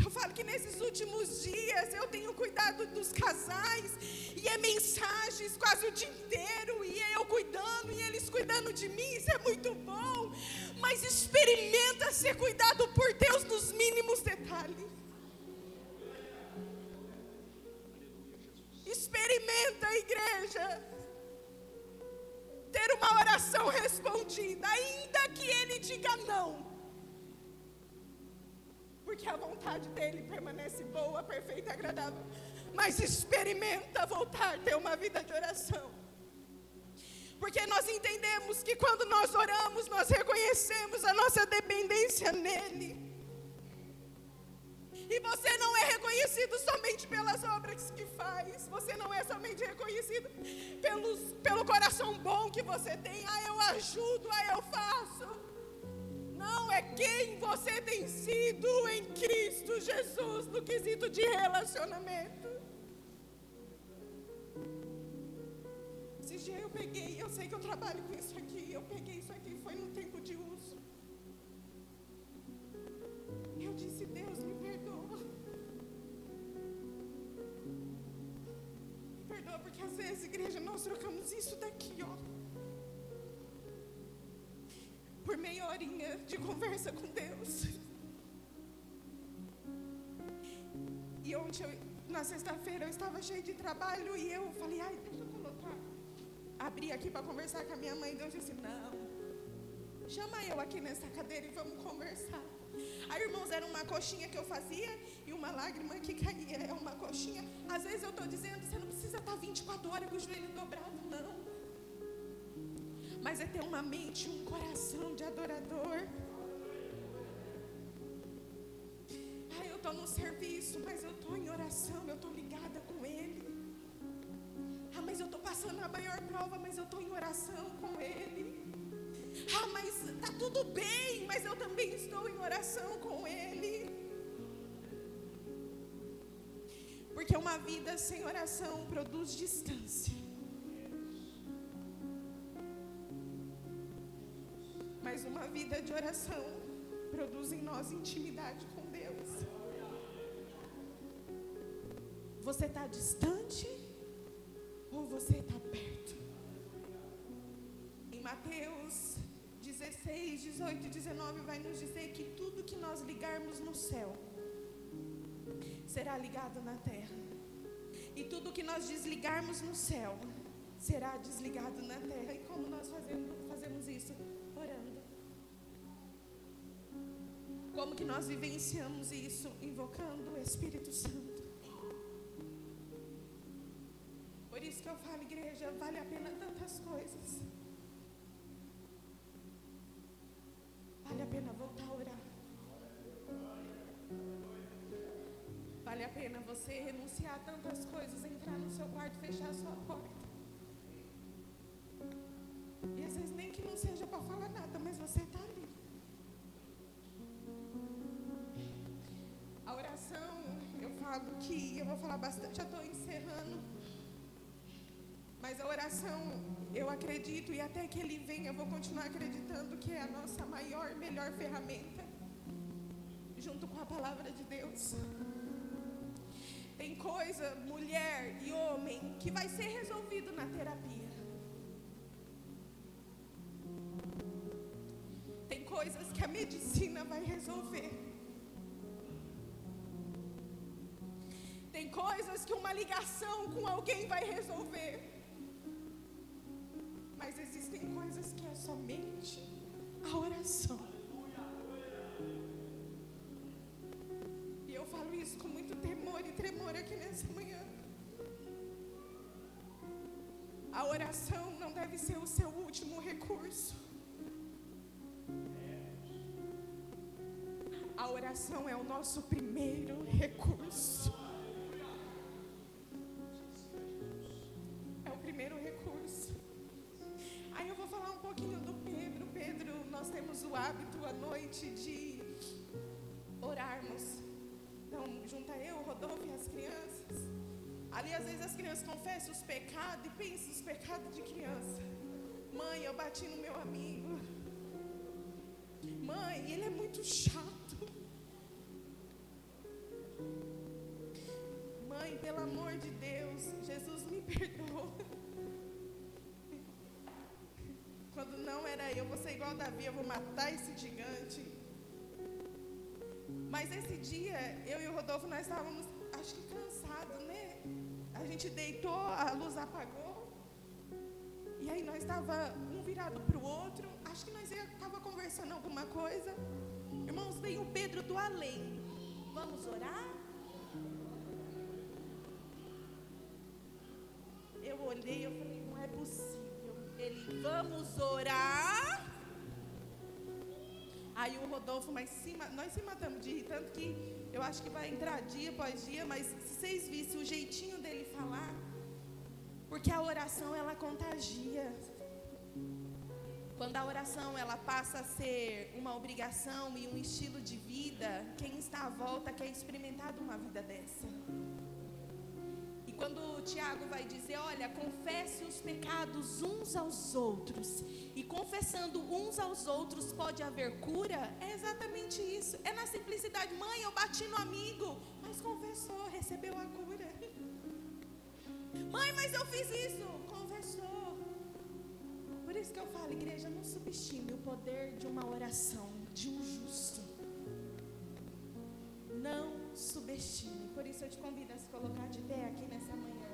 Eu falo que nesses últimos dias eu tenho cuidado dos casais, e é mensagens quase o dia inteiro, e é eu cuidando e eles cuidando de mim. Isso é muito bom, mas experimenta ser cuidado por Deus nos mínimos detalhes. Experimenta, igreja, ter uma oração respondida, ainda que ele diga não, porque a vontade dele permanece boa, perfeita e agradável. Mas experimenta voltar a ter uma vida de oração, porque nós entendemos que quando nós oramos, nós reconhecemos a nossa dependência nele. E você não é reconhecido somente pelas obras que faz. Você não é somente reconhecido pelo coração bom que você tem. Eu ajudo, eu faço. Não, é quem você tem sido em Cristo Jesus no quesito de relacionamento. Esses dias eu peguei, eu sei que eu trabalho com isso aqui, eu peguei isso aqui, foi no tempo de uso. Eu disse, Deus, me perdoa. Me perdoa, porque às vezes, igreja, nós trocamos isso daqui, ó, por meia horinha de conversa com Deus. E ontem, na sexta-feira, eu estava cheia de trabalho e eu falei, ai, deixa eu colocar. Abri aqui para conversar com a minha mãe. Deus disse, não, chama eu aqui nessa cadeira e vamos conversar. Aí, irmãos, era uma coxinha que eu fazia e uma lágrima que caía. É uma coxinha. Às vezes eu estou dizendo, você não precisa estar 24 horas com o joelho dobrado, não. Mas é ter uma mente, um coração de adorador. Eu estou no serviço, mas eu estou em oração, eu estou ligada com Ele. Mas eu estou passando a maior prova, mas eu estou em oração com Ele. Mas está tudo bem, mas eu também estou em oração com Ele. Porque uma vida sem oração produz distância. Mas uma vida de oração produz em nós intimidade com Deus. Você está distante ou você está perto? Em Mateus 16, 18 e 19 vai nos dizer que tudo que nós ligarmos no céu será ligado na terra. E tudo que nós desligarmos no céu será desligado na terra. E como nós fazemos isso? Orando. Como que nós vivenciamos isso? Invocando o Espírito Santo. Por isso que eu falo, igreja, vale a pena tantas coisas. Vale a pena voltar a orar. Vale a pena você renunciar a tantas coisas, entrar no seu quarto, fechar a sua porta. E às vezes nem que não seja para falar nada, mas você está ali. A oração, eu falo que, eu vou falar bastante, já estou encerrando. Mas a oração, eu acredito, e até que Ele venha, eu vou continuar acreditando que é a nossa maior, melhor ferramenta, junto com a palavra de Deus. Tem coisa, mulher e homem, que vai ser resolvido na terapia. Tem coisas que a medicina vai resolver. Tem coisas que uma ligação com alguém vai resolver. Mas existem coisas que é somente a oração. E eu falo isso com muito temor e tremor aqui nessa manhã. A oração não deve ser o seu último recurso. A oração é o nosso primeiro recurso. É o primeiro recurso. Aí eu vou falar um pouquinho do Pedro. Pedro, nós temos o hábito à noite de orarmos. Então, junta eu, o Rodolfo e as crianças. Ali, às vezes, as crianças confessam os pecados e pensam os pecados de criança. Mãe, eu bati no meu amigo. Mãe, ele é muito chato. Mãe, pelo amor de Deus, Jesus me perdoa. Quando não era eu, vou ser igual Davi, eu vou matar esse gigante. Mas esse dia, eu e o Rodolfo, nós estávamos, acho que cansados, né? A gente deitou, a luz apagou. E aí nós estávamos um virado para o outro. Acho que nós estávamos conversando alguma coisa. Irmãos, veio o Pedro do além. Vamos orar? Eu olhei, eu falei, não é possível. Ele, vamos orar? Aí o Rodolfo, nós se matamos de rir, tanto que eu acho que vai entrar dia após dia, mas se vocês vissem o jeitinho dele falar, porque a oração, ela contagia. Quando a oração, ela passa a ser uma obrigação e um estilo de vida, quem está à volta quer experimentar uma vida dessa. E Quando o Tiago vai dizer, olha, confesse os pecados uns aos outros, e confessando uns aos outros pode haver cura, é exatamente isso. É na simplicidade. Mãe, eu bati no amigo, mas confessou, recebeu a cura. Mãe, mas eu fiz isso, confessou. Por isso que eu falo, igreja, não subestime o poder de uma oração, de um justo. Não subestime. Por isso eu te convido a se colocar de pé aqui nessa manhã.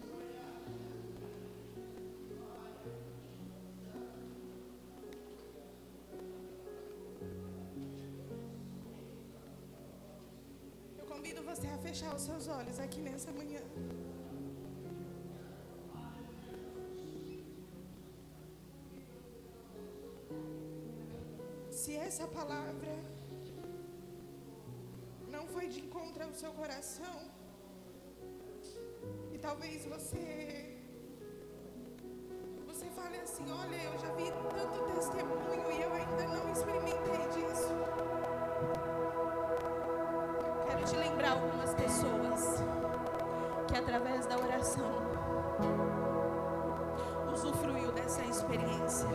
Eu convido você a fechar os seus olhos aqui nessa manhã. Se essa palavra não foi de encontro ao seu coração, e talvez você fale assim, olha, eu já vi tanto testemunho e eu ainda não experimentei disso. Quero te lembrar algumas pessoas que através da oração usufruiu dessa experiência.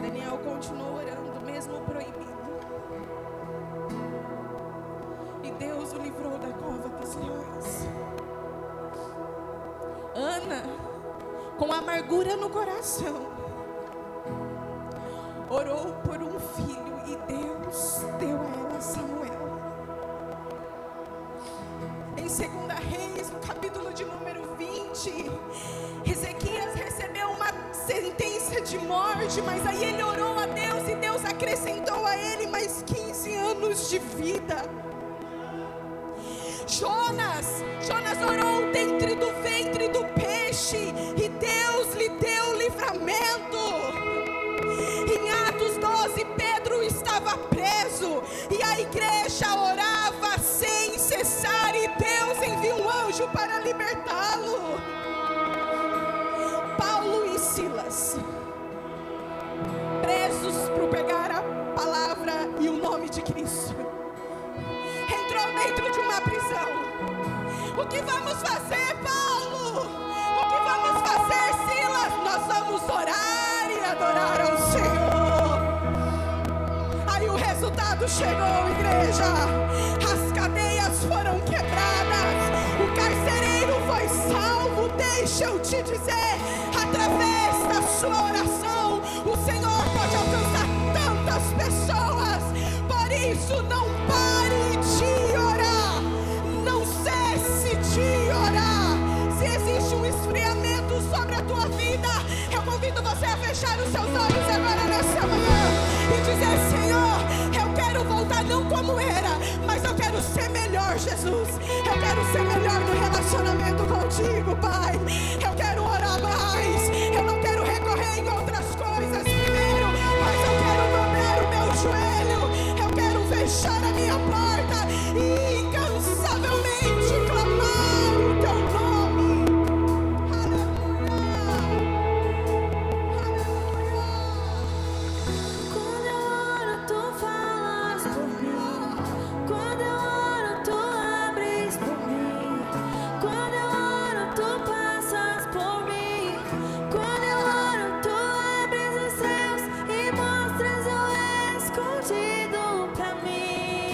Daniel continuou orando, mesmo proibido. E Deus o livrou da cova dos leões. Ana, com amargura no coração, orou por um filho e Deus deu a ela Samuel. Em 2 Reis, no capítulo de número 20, Ezequias recebeu uma sentença de morte, mas aí ele orou a Deus e Deus acrescentou a ele mais 15 anos de vida. Jonas orou dentro do ventre do peixe e Deus lhe deu livramento. Em Atos 12, Pedro estava preso e a igreja orava sem cessar e Deus enviou um anjo para libertá-lo. Paulo e Silas, presos por pegar a palavra e o nome de Cristo, entrou dentro de uma prisão. O que vamos fazer, Paulo? O que vamos fazer, Silas? Nós vamos orar e adorar ao Senhor. Aí o resultado chegou, igreja. As cadeias foram quebradas, o carcereiro foi salvo. Deixa eu te dizer, através da sua oração, o Senhor pode alcançar tantas pessoas. Por isso, não pare de orar, não cesse de orar. Se existe um esfriamento sobre a tua vida, eu convido você a fechar os seus olhos agora nessa manhã e dizer, Senhor, eu quero voltar não como era, mas eu quero ser melhor, Jesus. Eu quero ser melhor no relacionamento contigo, Pai. Eu quero orar mais, eu não quero recorrer em outras coisas primeiro, mas eu quero dobrar o meu joelho, eu quero fechar a minha porta e incansavelmente clamar o teu nome. Aleluia, aleluia. Quando eu oro, tu falas por mim. Quando eu oro, tu abres por mim. Quando eu oro, tu passas por mim. Quando eu oro, tu abres os céus e mostras o escondido pra mim.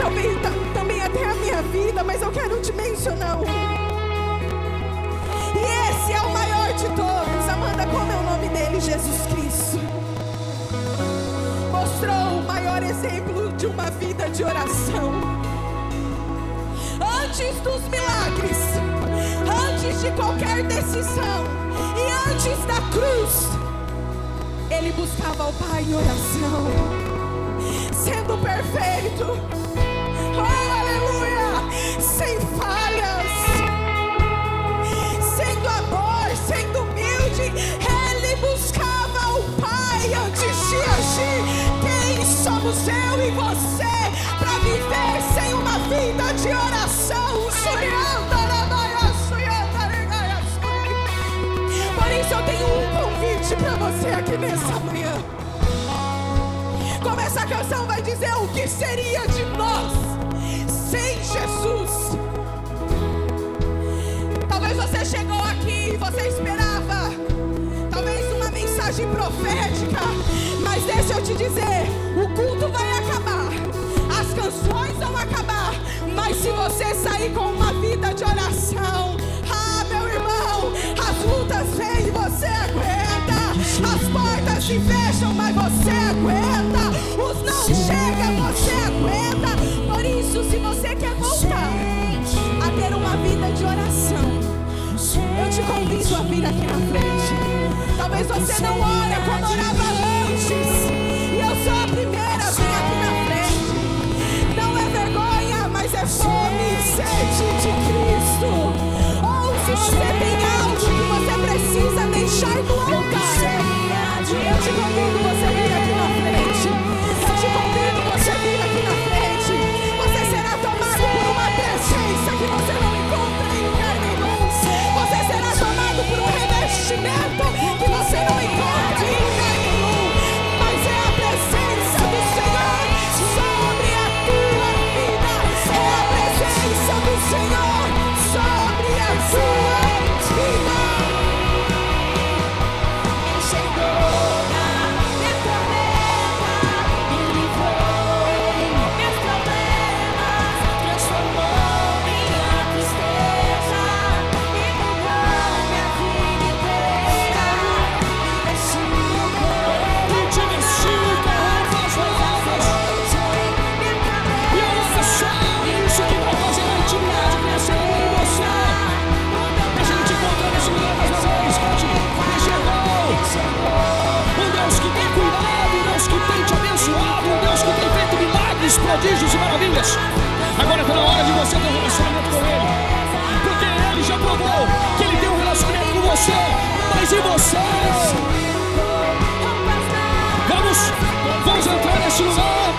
talvez também até a minha vida, mas eu quero te mencionar um. E esse é o maior de todos. Amanda, como é o nome dele? Jesus Cristo. Mostrou o maior exemplo de uma vida de oração. Antes dos milagres, antes de qualquer decisão e antes da cruz, ele buscava o Pai em oração, sendo perfeito, oh aleluia, sem falhas, sendo amor, sendo humilde. Ele buscava o Pai antes de agir. Quem somos eu e você para viver sem uma vida de oração? Por isso eu tenho um convite para você aqui nessa manhã. Como essa canção vai dizer, o que seria de nós sem Jesus? Talvez você chegou aqui e você esperava talvez uma mensagem profética, mas deixa eu te dizer, o culto vai acabar, as canções vão acabar, mas se você sair com uma vida de oração, meu irmão, as lutas vêm e você aguenta, as portas se fecham, mas você aguenta, os não chegam, você aguenta. Por isso, se você quer voltar a ter uma vida de oração, eu te convido a vir aqui na frente. Talvez você não ore como orava antes, e eu sou a primeira a vir aqui na frente. Não é vergonha, mas é fome e sede de Cristo. Se você tem algo que você precisa deixar no altar, eu te convido você vir aqui na frente. Eu te convido você vir aqui na frente. Você será tomado por uma presença que você não encontra em lugar nenhum. Você será tomado por um revestimento que você não encontra em lugar nenhum. Mas é a presença do Senhor sobre a tua vida. É a presença do Senhor sobre a tua vida. Prodígios e maravilhas. Agora está na hora de você ter um relacionamento com Ele, porque Ele já provou que Ele tem um relacionamento com você. Mas e você? Vamos entrar nesse lugar,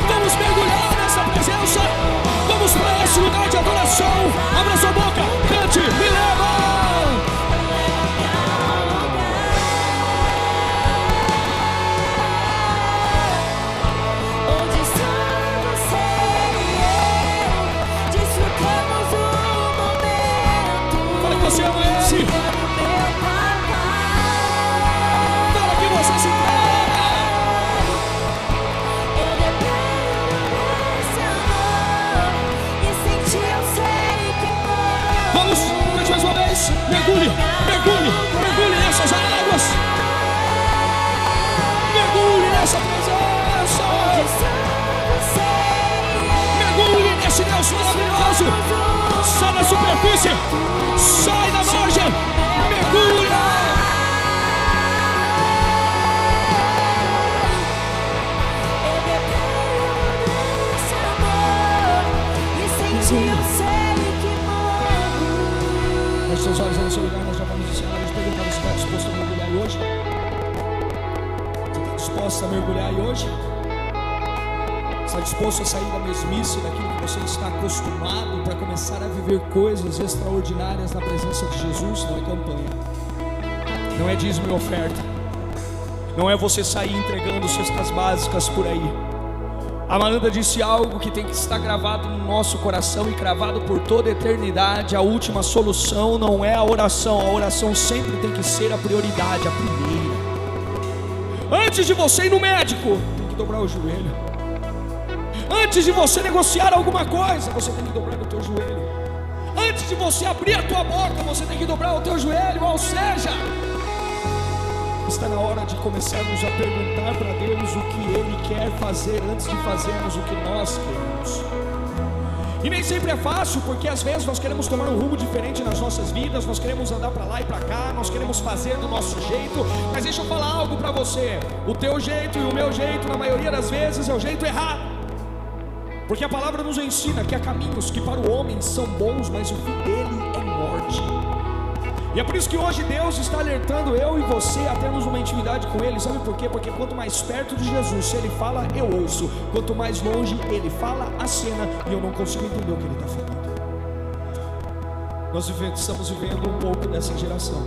vamos mergulhar nessa presença, vamos para esse lugar de adoração. Abra sua boca, cante, me leva. Você ama Ele. Fala que você se entrega. Eu dependo desse amor, e sem ti eu sei que vou. Vamos, mais uma vez. Mergulhe, mergulhe, mergulhe nessas águas. Mergulhe nessa presença. Mergulhe nesse Deus maravilhoso. Sai na superfície, sai na margem, mergulha. Eu dependo desse amor, e sem ti eu sei que morro. Feche seus olhos aí no seu lugar, nós já vamos ensinar. Eles perguntaram se está disposto a mergulhar aí hoje. Você está disposto a mergulhar aí hoje? Está disposto a sair da mesmice, daquilo que você está acostumado, para começar a viver coisas extraordinárias na presença de Jesus? Não é campanha, não é dízimo e oferta, não é você sair entregando cestas básicas por aí. A Amanda disse algo que tem que estar gravado no nosso coração e cravado por toda a eternidade. A última solução não é a oração sempre tem que ser a prioridade, a primeira. Antes de você ir no médico, tem que dobrar o joelho. Antes de você negociar alguma coisa, você tem que dobrar o teu joelho. Antes de você abrir a tua boca, você tem que dobrar o teu joelho. Ou seja, está na hora de começarmos a perguntar para Deus o que Ele quer fazer antes de fazermos o que nós queremos. E nem sempre é fácil, porque às vezes nós queremos tomar um rumo diferente nas nossas vidas, nós queremos andar para lá e para cá, nós queremos fazer do nosso jeito. Mas deixa eu falar algo para você: o teu jeito e o meu jeito, na maioria das vezes, é o jeito errado. Porque a palavra nos ensina que há caminhos que para o homem são bons, mas o fim dele é morte. E é por isso que hoje Deus está alertando eu e você a termos uma intimidade com Ele. Sabe por quê? Porque quanto mais perto de Jesus, se Ele fala, eu ouço. Quanto mais longe Ele fala, acena, e eu não consigo entender o que Ele está falando. Nós estamos vivendo um pouco dessa geração.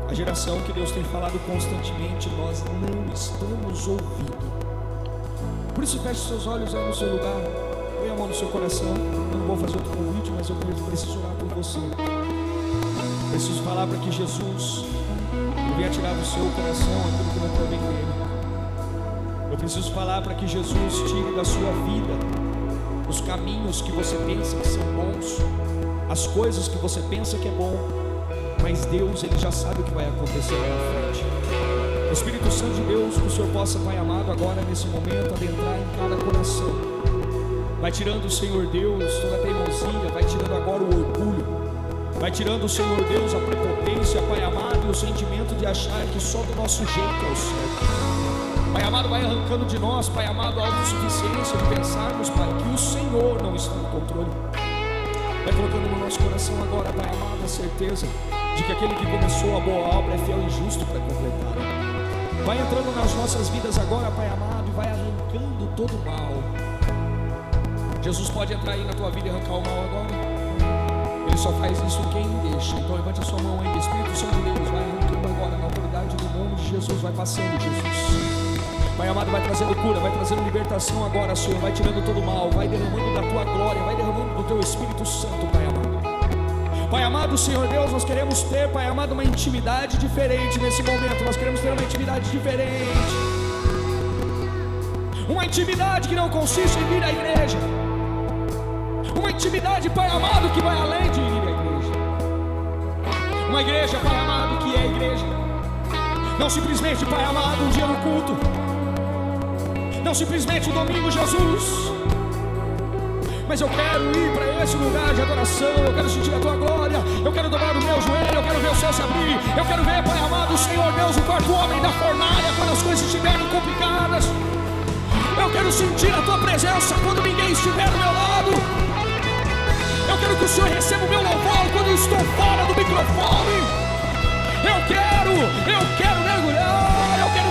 A geração que Deus tem falado constantemente, nós não estamos ouvindo. Por isso feche seus olhos aí no seu lugar, põe a mão no seu coração. Eu não vou fazer outro convite, mas eu preciso orar por você. Preciso falar para que Jesus venha tirar do seu coração aquilo que não provém dele. Eu preciso falar para que Jesus tire da sua vida os caminhos que você pensa que são bons, as coisas que você pensa que é bom, mas Deus, Ele já sabe o que vai acontecer lá na frente. O Espírito Santo de Deus, que o Senhor possa, Pai amado, agora nesse momento adentrar em cada coração. Vai tirando, Senhor Deus, toda a teimosia, vai tirando agora o orgulho. Vai tirando, Senhor Deus, a prepotência, Pai amado, e o sentimento de achar que só do nosso jeito é o certo. Pai amado, vai arrancando de nós, Pai amado, a autossuficiência de pensarmos, Pai, que o Senhor não está no controle. Vai colocando no nosso coração agora, Pai amado, a certeza de que aquele que começou a boa obra é fiel e justo para completar. Vai entrando nas nossas vidas agora, Pai amado, e vai arrancando todo o mal. Jesus pode entrar aí na tua vida e arrancar o mal agora. Ele só faz isso quem deixa. Então levante a sua mão aí. Espírito Santo de Deus, vai arrancando agora na autoridade do nome de Jesus. Vai passando, Jesus. Pai amado, vai trazendo cura, vai trazendo libertação agora, Senhor. Vai tirando todo o mal, vai derramando da tua glória, vai derramando do teu Espírito Santo, Pai amado. Pai amado, Senhor Deus, nós queremos ter, Pai amado, uma intimidade diferente nesse momento. Nós queremos ter uma intimidade diferente. Uma intimidade que não consiste em vir à igreja. Uma intimidade, Pai amado, que vai além de ir à igreja. Uma igreja, Pai amado, que é a igreja. Não simplesmente, Pai amado, um dia no culto. Não simplesmente um domingo, Jesus. Mas eu quero ir para esse lugar de adoração. Eu quero sentir a tua glória. Eu quero dobrar o meu joelho. Eu quero ver o céu se abrir. Eu quero ver, Pai amado, o Senhor Deus, o quarto homem da fornalha, quando as coisas estiverem complicadas. Eu quero sentir a tua presença quando ninguém estiver do meu lado. Eu quero que o Senhor receba o meu louvor quando eu estou fora do microfone. Eu quero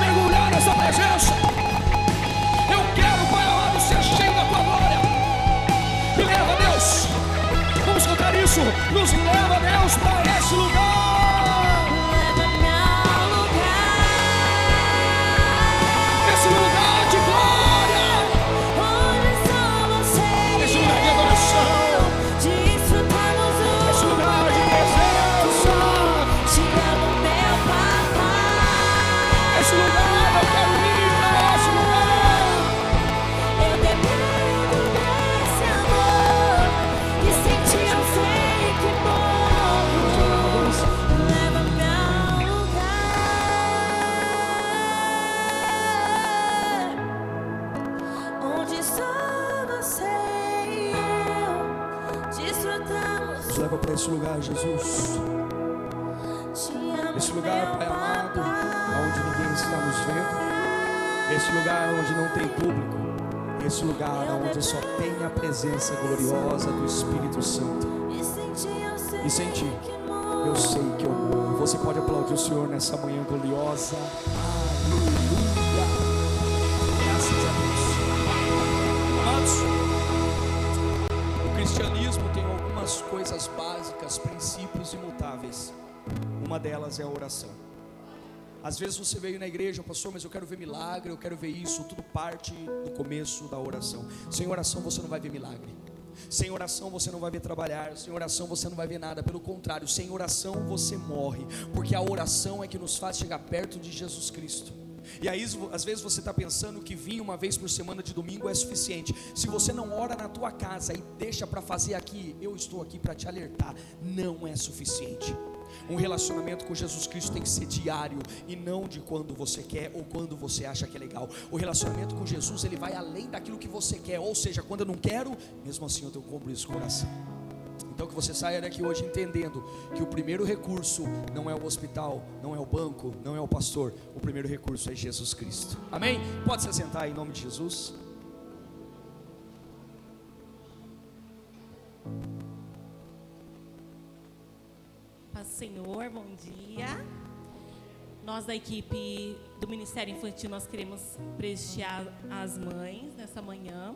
mergulhar nessa presença. Eu quero, Pai amado, ser cheio da tua glória. Me leva, Deus. Vamos cantar isso. Nos leva, Deus, para esse lugar. Leva-me ao lugar. Esse lugar de glória. Onde só você Esse lugar de adoração. desfrutamos o Esse lugar de presença. Chegando meu papai. Esse lugar eu quero ir para esse lugar. Eu dependo desse amor que senti, eu sei que morro. Leva-me ao lugar onde só você e eu desfrutamos. Nos leva para esse lugar, Jesus. Te amo, Esse lugar, meu Pai amado, papai. onde ninguém está nos vendo. Esse lugar onde não tem público. Esse lugar onde só tem a presença gloriosa do Espírito Santo. E sem ti eu sei que morro. Você pode aplaudir o Senhor nessa manhã gloriosa. Aleluia. Graças a Deus. Amados, o cristianismo tem algumas coisas básicas, princípios imutáveis. Uma delas é a oração. Às vezes você veio na igreja, pastor, mas eu quero ver milagre, eu quero ver isso. Tudo parte do começo da oração. Sem oração você não vai ver milagre. Sem oração você não vai ver trabalhar. Sem oração você não vai ver nada. Pelo contrário, sem oração você morre. Porque a oração é que nos faz chegar perto de Jesus Cristo. E aí, às vezes você está pensando que vir uma vez por semana de domingo é suficiente. Se você não ora na tua casa e deixa para fazer aqui, eu estou aqui para te alertar, não é suficiente. Um relacionamento com Jesus Cristo tem que ser diário e não de quando você quer ou quando você acha que é legal. O relacionamento com Jesus, ele vai além daquilo que você quer. Ou seja, quando eu não quero, mesmo assim eu tenho um compromisso com o coração. Então que você saia daqui hoje entendendo que o primeiro recurso não é o hospital, não é o banco, não é o pastor. O primeiro recurso é Jesus Cristo. Amém? Pode se assentar em nome de Jesus. Paz do Senhor, bom dia. Nós da equipe do Ministério Infantil, nós queremos prestigiar as mães nessa manhã.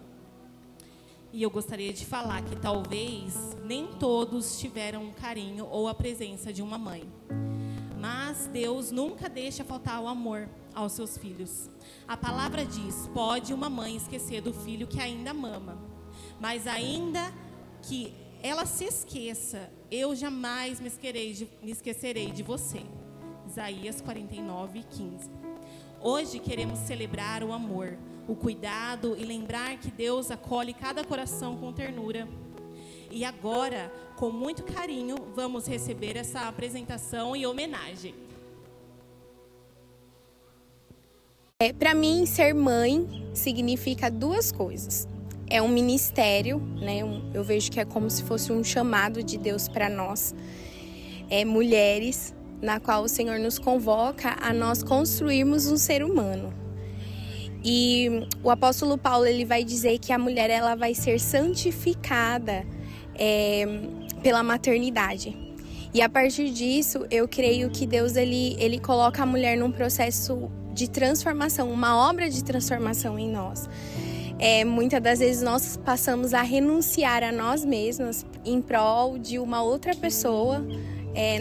E eu gostaria de falar que talvez nem todos tiveram um carinho ou a presença de uma mãe. Mas Deus nunca deixa faltar o amor aos seus filhos. A palavra diz: pode uma mãe esquecer do filho que ainda mama, mas ainda que ela se esqueça, eu jamais me esquecerei de você. Isaías 49:15. Hoje queremos celebrar o amor, o cuidado e lembrar que Deus acolhe cada coração com ternura. E agora, com muito carinho, vamos receber essa apresentação e homenagem. Para mim, ser mãe significa duas coisas. É um ministério, né? Eu vejo que é como se fosse um chamado de Deus para nós, mulheres, na qual o Senhor nos convoca a nós construirmos um ser humano. E o apóstolo Paulo, ele vai dizer que a mulher, ela vai ser santificada pela maternidade. E a partir disso, eu creio que Deus, ele coloca a mulher num processo de transformação, uma obra de transformação em nós. Muitas das vezes nós passamos a renunciar a nós mesmas em prol de uma outra pessoa.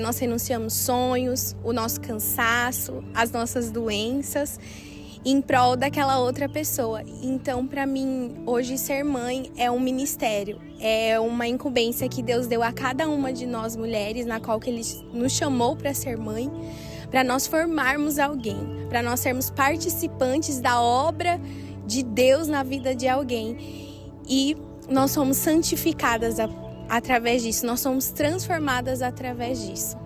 Nós renunciamos sonhos, o nosso cansaço, as nossas doenças, em prol daquela outra pessoa. Então, para mim, hoje ser mãe é um ministério, é uma incumbência que Deus deu a cada uma de nós mulheres, na qual que Ele nos chamou para ser mãe, para nós formarmos alguém, para nós sermos participantes da obra de Deus na vida de alguém. E nós somos santificadas através disso, nós somos transformadas através disso.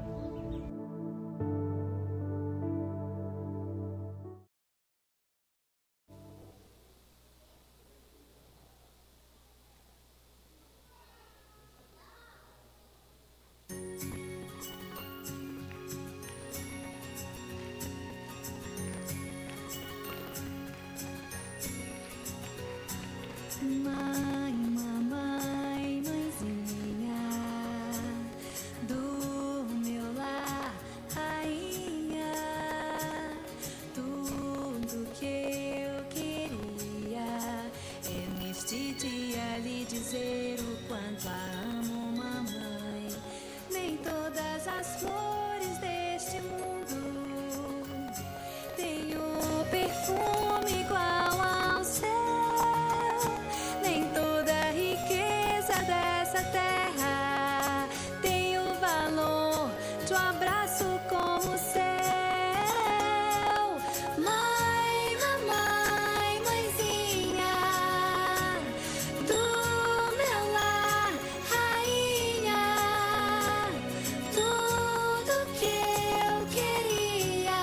Mãe, mamãe, mãezinha, do meu lar, rainha, tudo que eu queria é neste dia lhe dizer o quanto a amo, mamãe. Nem todas as flores deste mundo têm o perfume igual ao céu. Dessa terra tem o valor de um abraço como o céu. Mãe, mamãe, mãezinha, do meu lar, rainha, tudo que eu queria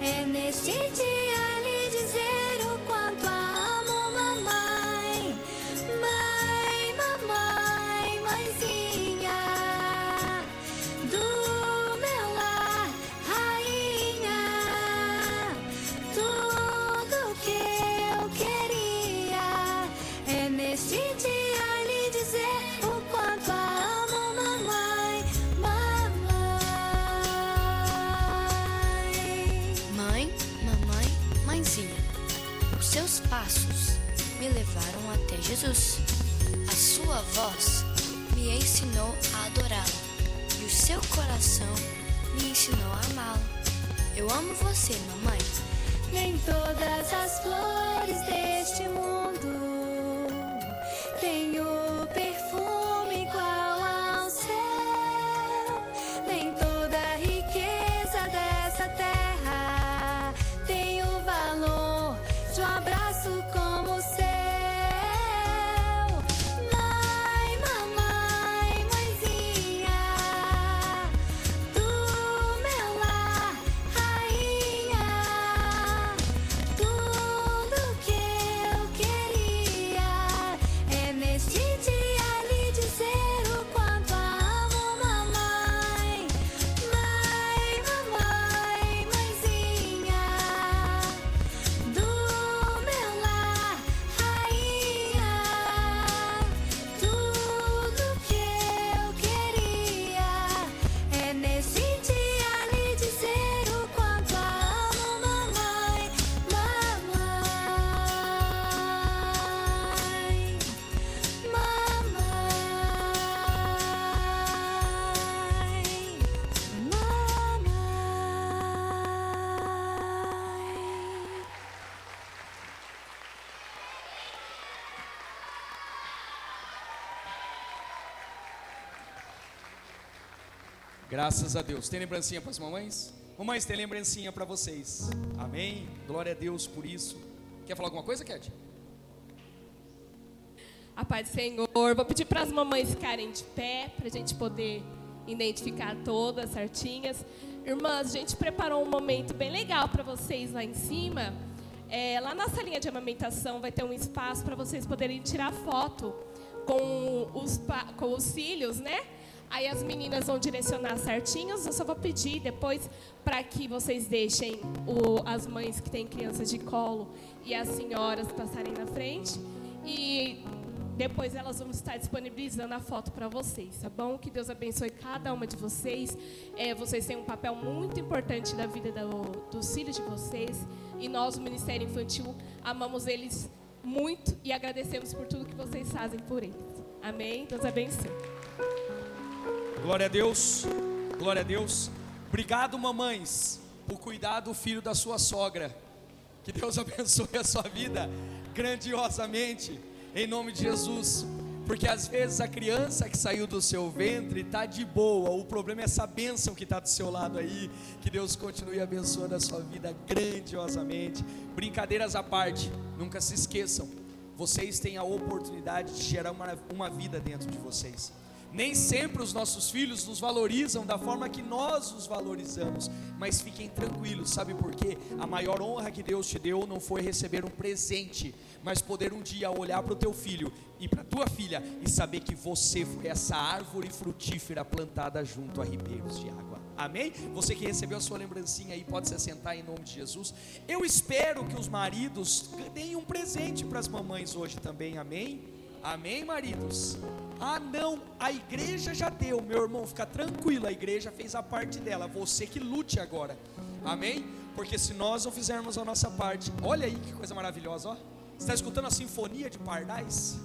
é neste dia lhe dizer o quanto a amo, mamãe. Mãe, mamãe, mãezinha, do meu lar, rainha, tudo que eu queria é neste dia lhe dizer o quanto a amo, mamãe, mamãe. Mãe, mamãe, mãezinha, os seus passos me levaram até Jesus. A sua voz me ensinou a adorá-lo e o seu coração me ensinou a amá-lo. Eu amo você, mamãe. Nem todas as flores deste mundo têm o perfume igual ao céu. Nem toda a riqueza dessa terra tem o espaço como o seu. Mãe, mamãe, mãezinha do meu lar, rainha, tudo que eu queria é neste dia lhe dizer o quanto a amo, mamãe. Mãe, mamãe, mãezinha do meu lar, rainha, tudo que eu queria é nesse dia lhe dizer o quanto a amo, mamãe. Graças a Deus. Tem lembrancinha para as mamães? Mamães, tem lembrancinha para vocês. Amém? Glória a Deus por isso. Quer falar alguma coisa, Cat? A paz do Senhor. Vou pedir para as mamães ficarem de pé, para a gente poder identificar todas certinhas. Irmãs, a gente preparou um momento bem legal para vocês lá em cima. Lá na salinha de amamentação vai ter um espaço para vocês poderem tirar foto com os filhos, né? Aí as meninas vão direcionar certinhos. Eu só vou pedir depois para que vocês deixem as mães que têm crianças de colo e as senhoras passarem na frente. E depois elas vão estar disponibilizando a foto para vocês, tá bom? Que Deus abençoe cada uma de vocês. Vocês têm um papel muito importante na vida dos filhos de vocês. E nós, o Ministério Infantil, amamos eles muito e agradecemos por tudo que vocês fazem por eles. Amém? Deus abençoe. Glória a Deus. Glória a Deus. Obrigado, mamães, por cuidar do filho da sua sogra. Que Deus abençoe a sua vida grandiosamente, em nome de Jesus. Porque às vezes a criança que saiu do seu ventre está de boa. O problema é essa bênção que está do seu lado aí. Que Deus continue abençoando a sua vida grandiosamente. Brincadeiras à parte, nunca se esqueçam, vocês têm a oportunidade de gerar uma vida dentro de vocês. Nem sempre os nossos filhos nos valorizam da forma que nós os valorizamos, mas fiquem tranquilos, sabe por quê? A maior honra que Deus te deu não foi receber um presente, mas poder um dia olhar para o teu filho e para a tua filha e saber que você foi essa árvore frutífera plantada junto a ribeiros de água. Amém? Você que recebeu a sua lembrancinha aí pode se assentar em nome de Jesus. Eu espero que os maridos deem um presente para as mamães hoje também, amém? Amém, maridos? Ah, não, a igreja já deu, meu irmão, fica tranquilo, a igreja fez a parte dela, você que lute agora, amém? Porque se nós não fizermos a nossa parte, olha aí que coisa maravilhosa, ó. Você está escutando a sinfonia de pardais?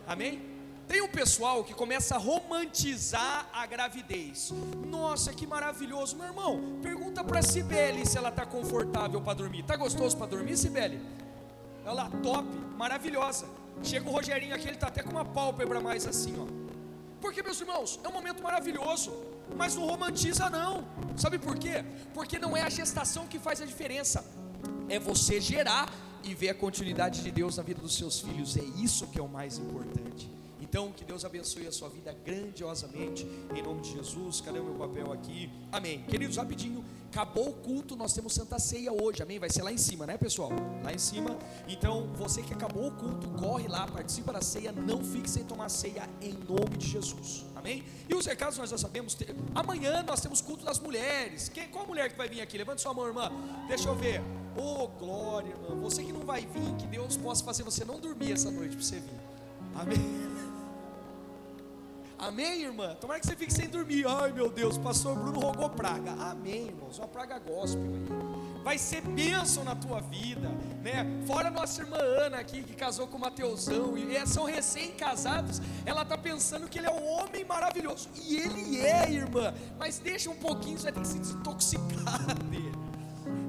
Amém? Tem um pessoal que começa a romantizar a gravidez. Nossa, que maravilhoso, meu irmão, pergunta para Cibele se ela está confortável para dormir. Está gostoso para dormir, Cibele? Olha lá, top, maravilhosa. Chega o Rogerinho aqui, ele está até com uma pálpebra mais assim, ó. Porque, meus irmãos, é um momento maravilhoso, mas não romantiza não. Sabe por quê? Porque não é a gestação que faz a diferença, é você gerar e ver a continuidade de Deus na vida dos seus filhos. É isso que é o mais importante. Então, que Deus abençoe a sua vida grandiosamente, em nome de Jesus. Cadê o meu papel aqui? Amém. Queridos, rapidinho, acabou o culto, nós temos Santa Ceia hoje, amém? Vai ser lá em cima, né, pessoal? Lá em cima. Então, você que acabou o culto, corre lá, participa da ceia, não fique sem tomar ceia, em nome de Jesus, amém? E os recados nós já sabemos. Amanhã nós temos culto das mulheres. Qual mulher que vai vir aqui? Levante sua mão, irmã. Deixa eu ver. Oh, glória, irmã. Você que não vai vir, que Deus possa fazer você não dormir essa noite para você vir, amém? Amém, irmã? Tomara que você fique sem dormir. Ai, meu Deus, o pastor Bruno rogou praga. Amém, irmãos, uma praga gospel aí. Vai ser bênção na tua vida, né? Fora nossa irmã Ana aqui, que casou com o Mateusão, e são recém-casados. Ela está pensando que ele é um homem maravilhoso, e ele é, irmã. Mas deixa um pouquinho, você vai ter que se desintoxicar dele.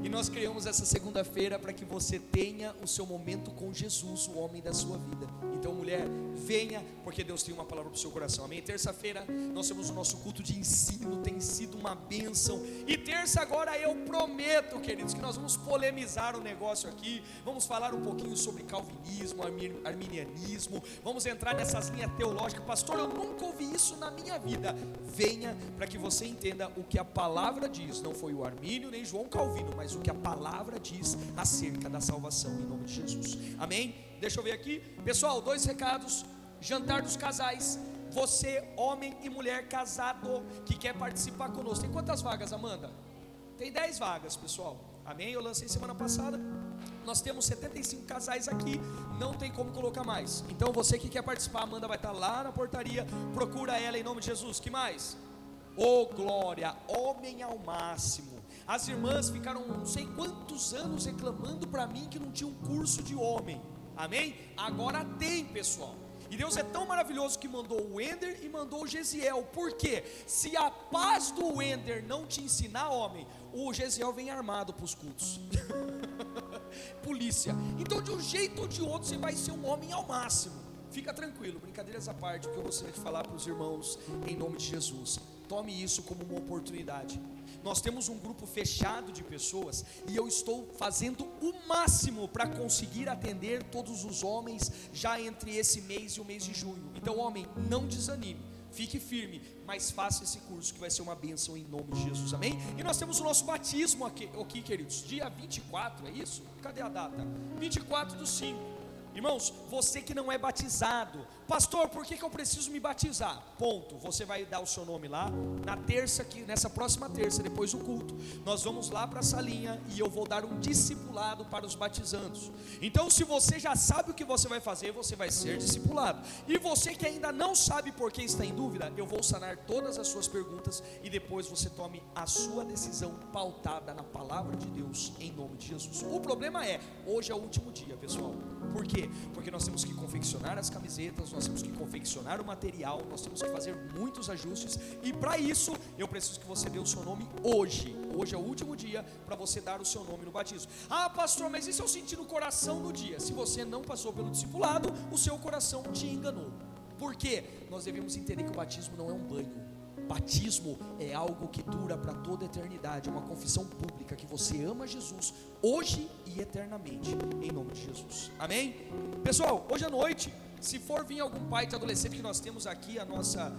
E nós criamos essa segunda-feira para que você tenha o seu momento com Jesus, o homem da sua vida. Então, mulher, venha, porque Deus tem uma palavra para o seu coração, amém? Terça-feira nós temos o nosso culto de ensino, tem sido uma bênção. E terça agora eu prometo, queridos, que nós vamos polemizar o negócio aqui. Vamos falar um pouquinho sobre calvinismo, arminianismo. Vamos entrar nessas linhas teológicas. Pastor, eu nunca ouvi isso na minha vida. Venha para que você entenda o que a palavra diz. Não foi o Armínio nem João Calvino, mas o que a palavra diz acerca da salvação, em nome de Jesus, amém? Deixa eu ver aqui, pessoal, 2 recados. Jantar dos casais. Você, homem e mulher casado, que quer participar conosco, tem quantas vagas, Amanda? Tem 10 vagas, pessoal, amém? Eu lancei semana passada. Nós temos 75 casais aqui, não tem como colocar mais. Então você que quer participar, Amanda vai estar lá na portaria, procura ela em nome de Jesus. Que mais? Oh glória, homem ao máximo. As irmãs ficaram não sei quantos anos reclamando para mim que não tinha um curso de homem, amém? Agora tem, pessoal. E Deus é tão maravilhoso que mandou o Wender e mandou o Gesiel. Por quê? Se a paz do Wender não te ensinar, homem, o Gesiel vem armado para os cultos. Polícia. Então de um jeito ou de outro você vai ser um homem ao máximo. Fica tranquilo, brincadeiras à parte. O que eu gostaria de falar para os irmãos em nome de Jesus, tome isso como uma oportunidade. Nós temos um grupo fechado de pessoas e eu estou fazendo o máximo para conseguir atender todos os homens já entre esse mês e o mês de junho. Então, homem, não desanime, fique firme, mas faça esse curso que vai ser uma bênção em nome de Jesus, amém? E nós temos o nosso batismo aqui, queridos, dia 24, é isso? Cadê a data? 24/5. Irmãos, você que não é batizado, pastor, por que eu preciso me batizar? Ponto, você vai dar o seu nome lá, nessa próxima terça, depois do culto, nós vamos lá para a salinha e eu vou dar um discipulado para os batizandos. Então se você já sabe o que você vai fazer, você vai ser discipulado. E você que ainda não sabe por que está em dúvida, eu vou sanar todas as suas perguntas e depois você tome a sua decisão pautada na palavra de Deus, em nome de Jesus. O problema é, hoje é o último dia, pessoal. Por quê? Porque nós temos que confeccionar as camisetas, nós temos que confeccionar o material, nós temos que fazer muitos ajustes. E para isso, eu preciso que você dê o seu nome hoje. Hoje é o último dia para você dar o seu nome no batismo. Ah, pastor, mas e se eu sentir no coração no dia? Se você não passou pelo discipulado, o seu coração te enganou. Por quê? Nós devemos entender que o batismo não é um banho. Batismo é algo que dura para toda a eternidade, é uma confissão pública que você ama Jesus hoje e eternamente, em nome de Jesus, amém? Pessoal, hoje à noite, se for vir algum pai de adolescente que nós temos aqui, a nossa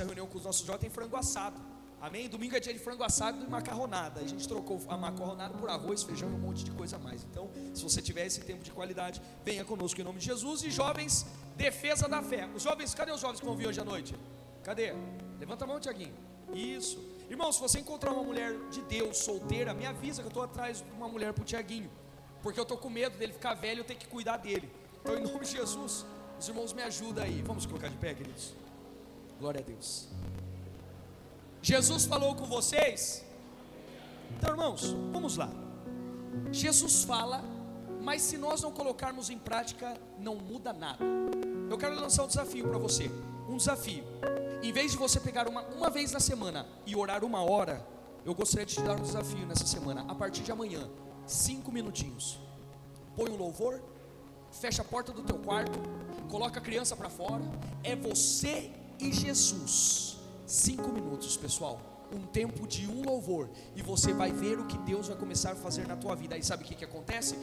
reunião com os nossos jovens tem frango assado, amém? Domingo é dia de frango assado e macarronada, a gente trocou a macarronada por arroz, feijão e um monte de coisa a mais. Então, se você tiver esse tempo de qualidade, venha conosco em nome de Jesus. E jovens, defesa da fé. Os jovens, cadê os jovens que vão vir hoje à noite? Cadê? Levanta a mão, Tiaguinho. Isso. Irmão, se você encontrar uma mulher de Deus solteira, me avisa que eu estou atrás de uma mulher para o Tiaguinho, porque eu estou com medo dele ficar velho e eu ter que cuidar dele. Então, em nome de Jesus, os irmãos me ajudam aí. Vamos colocar de pé, queridos. Glória a Deus. Jesus falou com vocês? Então, irmãos, vamos lá. Jesus fala, mas se nós não colocarmos em prática, não muda nada. Eu quero lançar um desafio para você. Um desafio. Em vez de você pegar uma vez na semana e orar 1 hora, eu gostaria de te dar um desafio nessa semana. A partir de amanhã, 5 minutinhos. Põe um louvor, fecha a porta do teu quarto, coloca a criança para fora. É você e Jesus. 5 minutos, pessoal. Um tempo de um louvor. E você vai ver o que Deus vai começar a fazer na tua vida. Aí sabe o que acontece?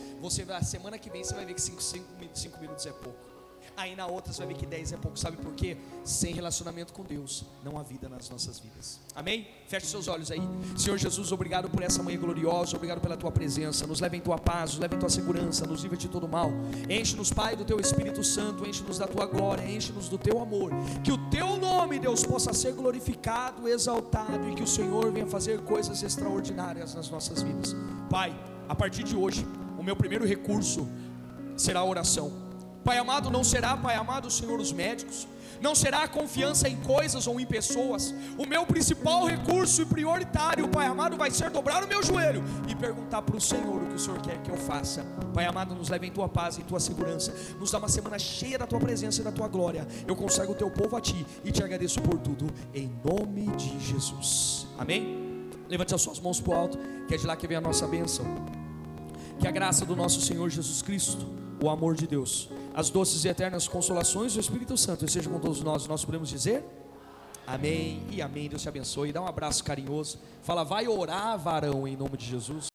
A semana que vem você vai ver que 5 minutos é pouco. Aí na outra você vai ver que 10 é pouco. Sabe por quê? Sem relacionamento com Deus não há vida nas nossas vidas. Amém? Feche seus olhos aí. Senhor Jesus, obrigado por essa manhã gloriosa. Obrigado pela tua presença. Nos leva em tua paz, nos leva em tua segurança. Nos livra de todo mal. Enche-nos, Pai, do teu Espírito Santo. Enche-nos da tua glória. Enche-nos do teu amor. Que o teu nome, Deus, possa ser glorificado, exaltado. E que o Senhor venha fazer coisas extraordinárias nas nossas vidas. Pai, a partir de hoje, o meu primeiro recurso será a oração. Pai amado, não será, Pai amado, Senhor, os médicos, não será a confiança em coisas ou em pessoas. O meu principal recurso e prioritário, Pai amado, vai ser dobrar o meu joelho e perguntar para o Senhor o que o Senhor quer que eu faça. Pai amado, nos leve em tua paz, em tua segurança. Nos dá uma semana cheia da tua presença e da tua glória. Eu consagro o teu povo a ti e te agradeço por tudo, em nome de Jesus. Amém? Levante as suas mãos para o alto, que é de lá que vem a nossa bênção. Que a graça do nosso Senhor Jesus Cristo, o amor de Deus, as doces e eternas consolações do Espírito Santo estejam com todos nós. Nós podemos dizer amém e amém. Deus te abençoe. Dá um abraço carinhoso. Fala, vai orar, varão, em nome de Jesus.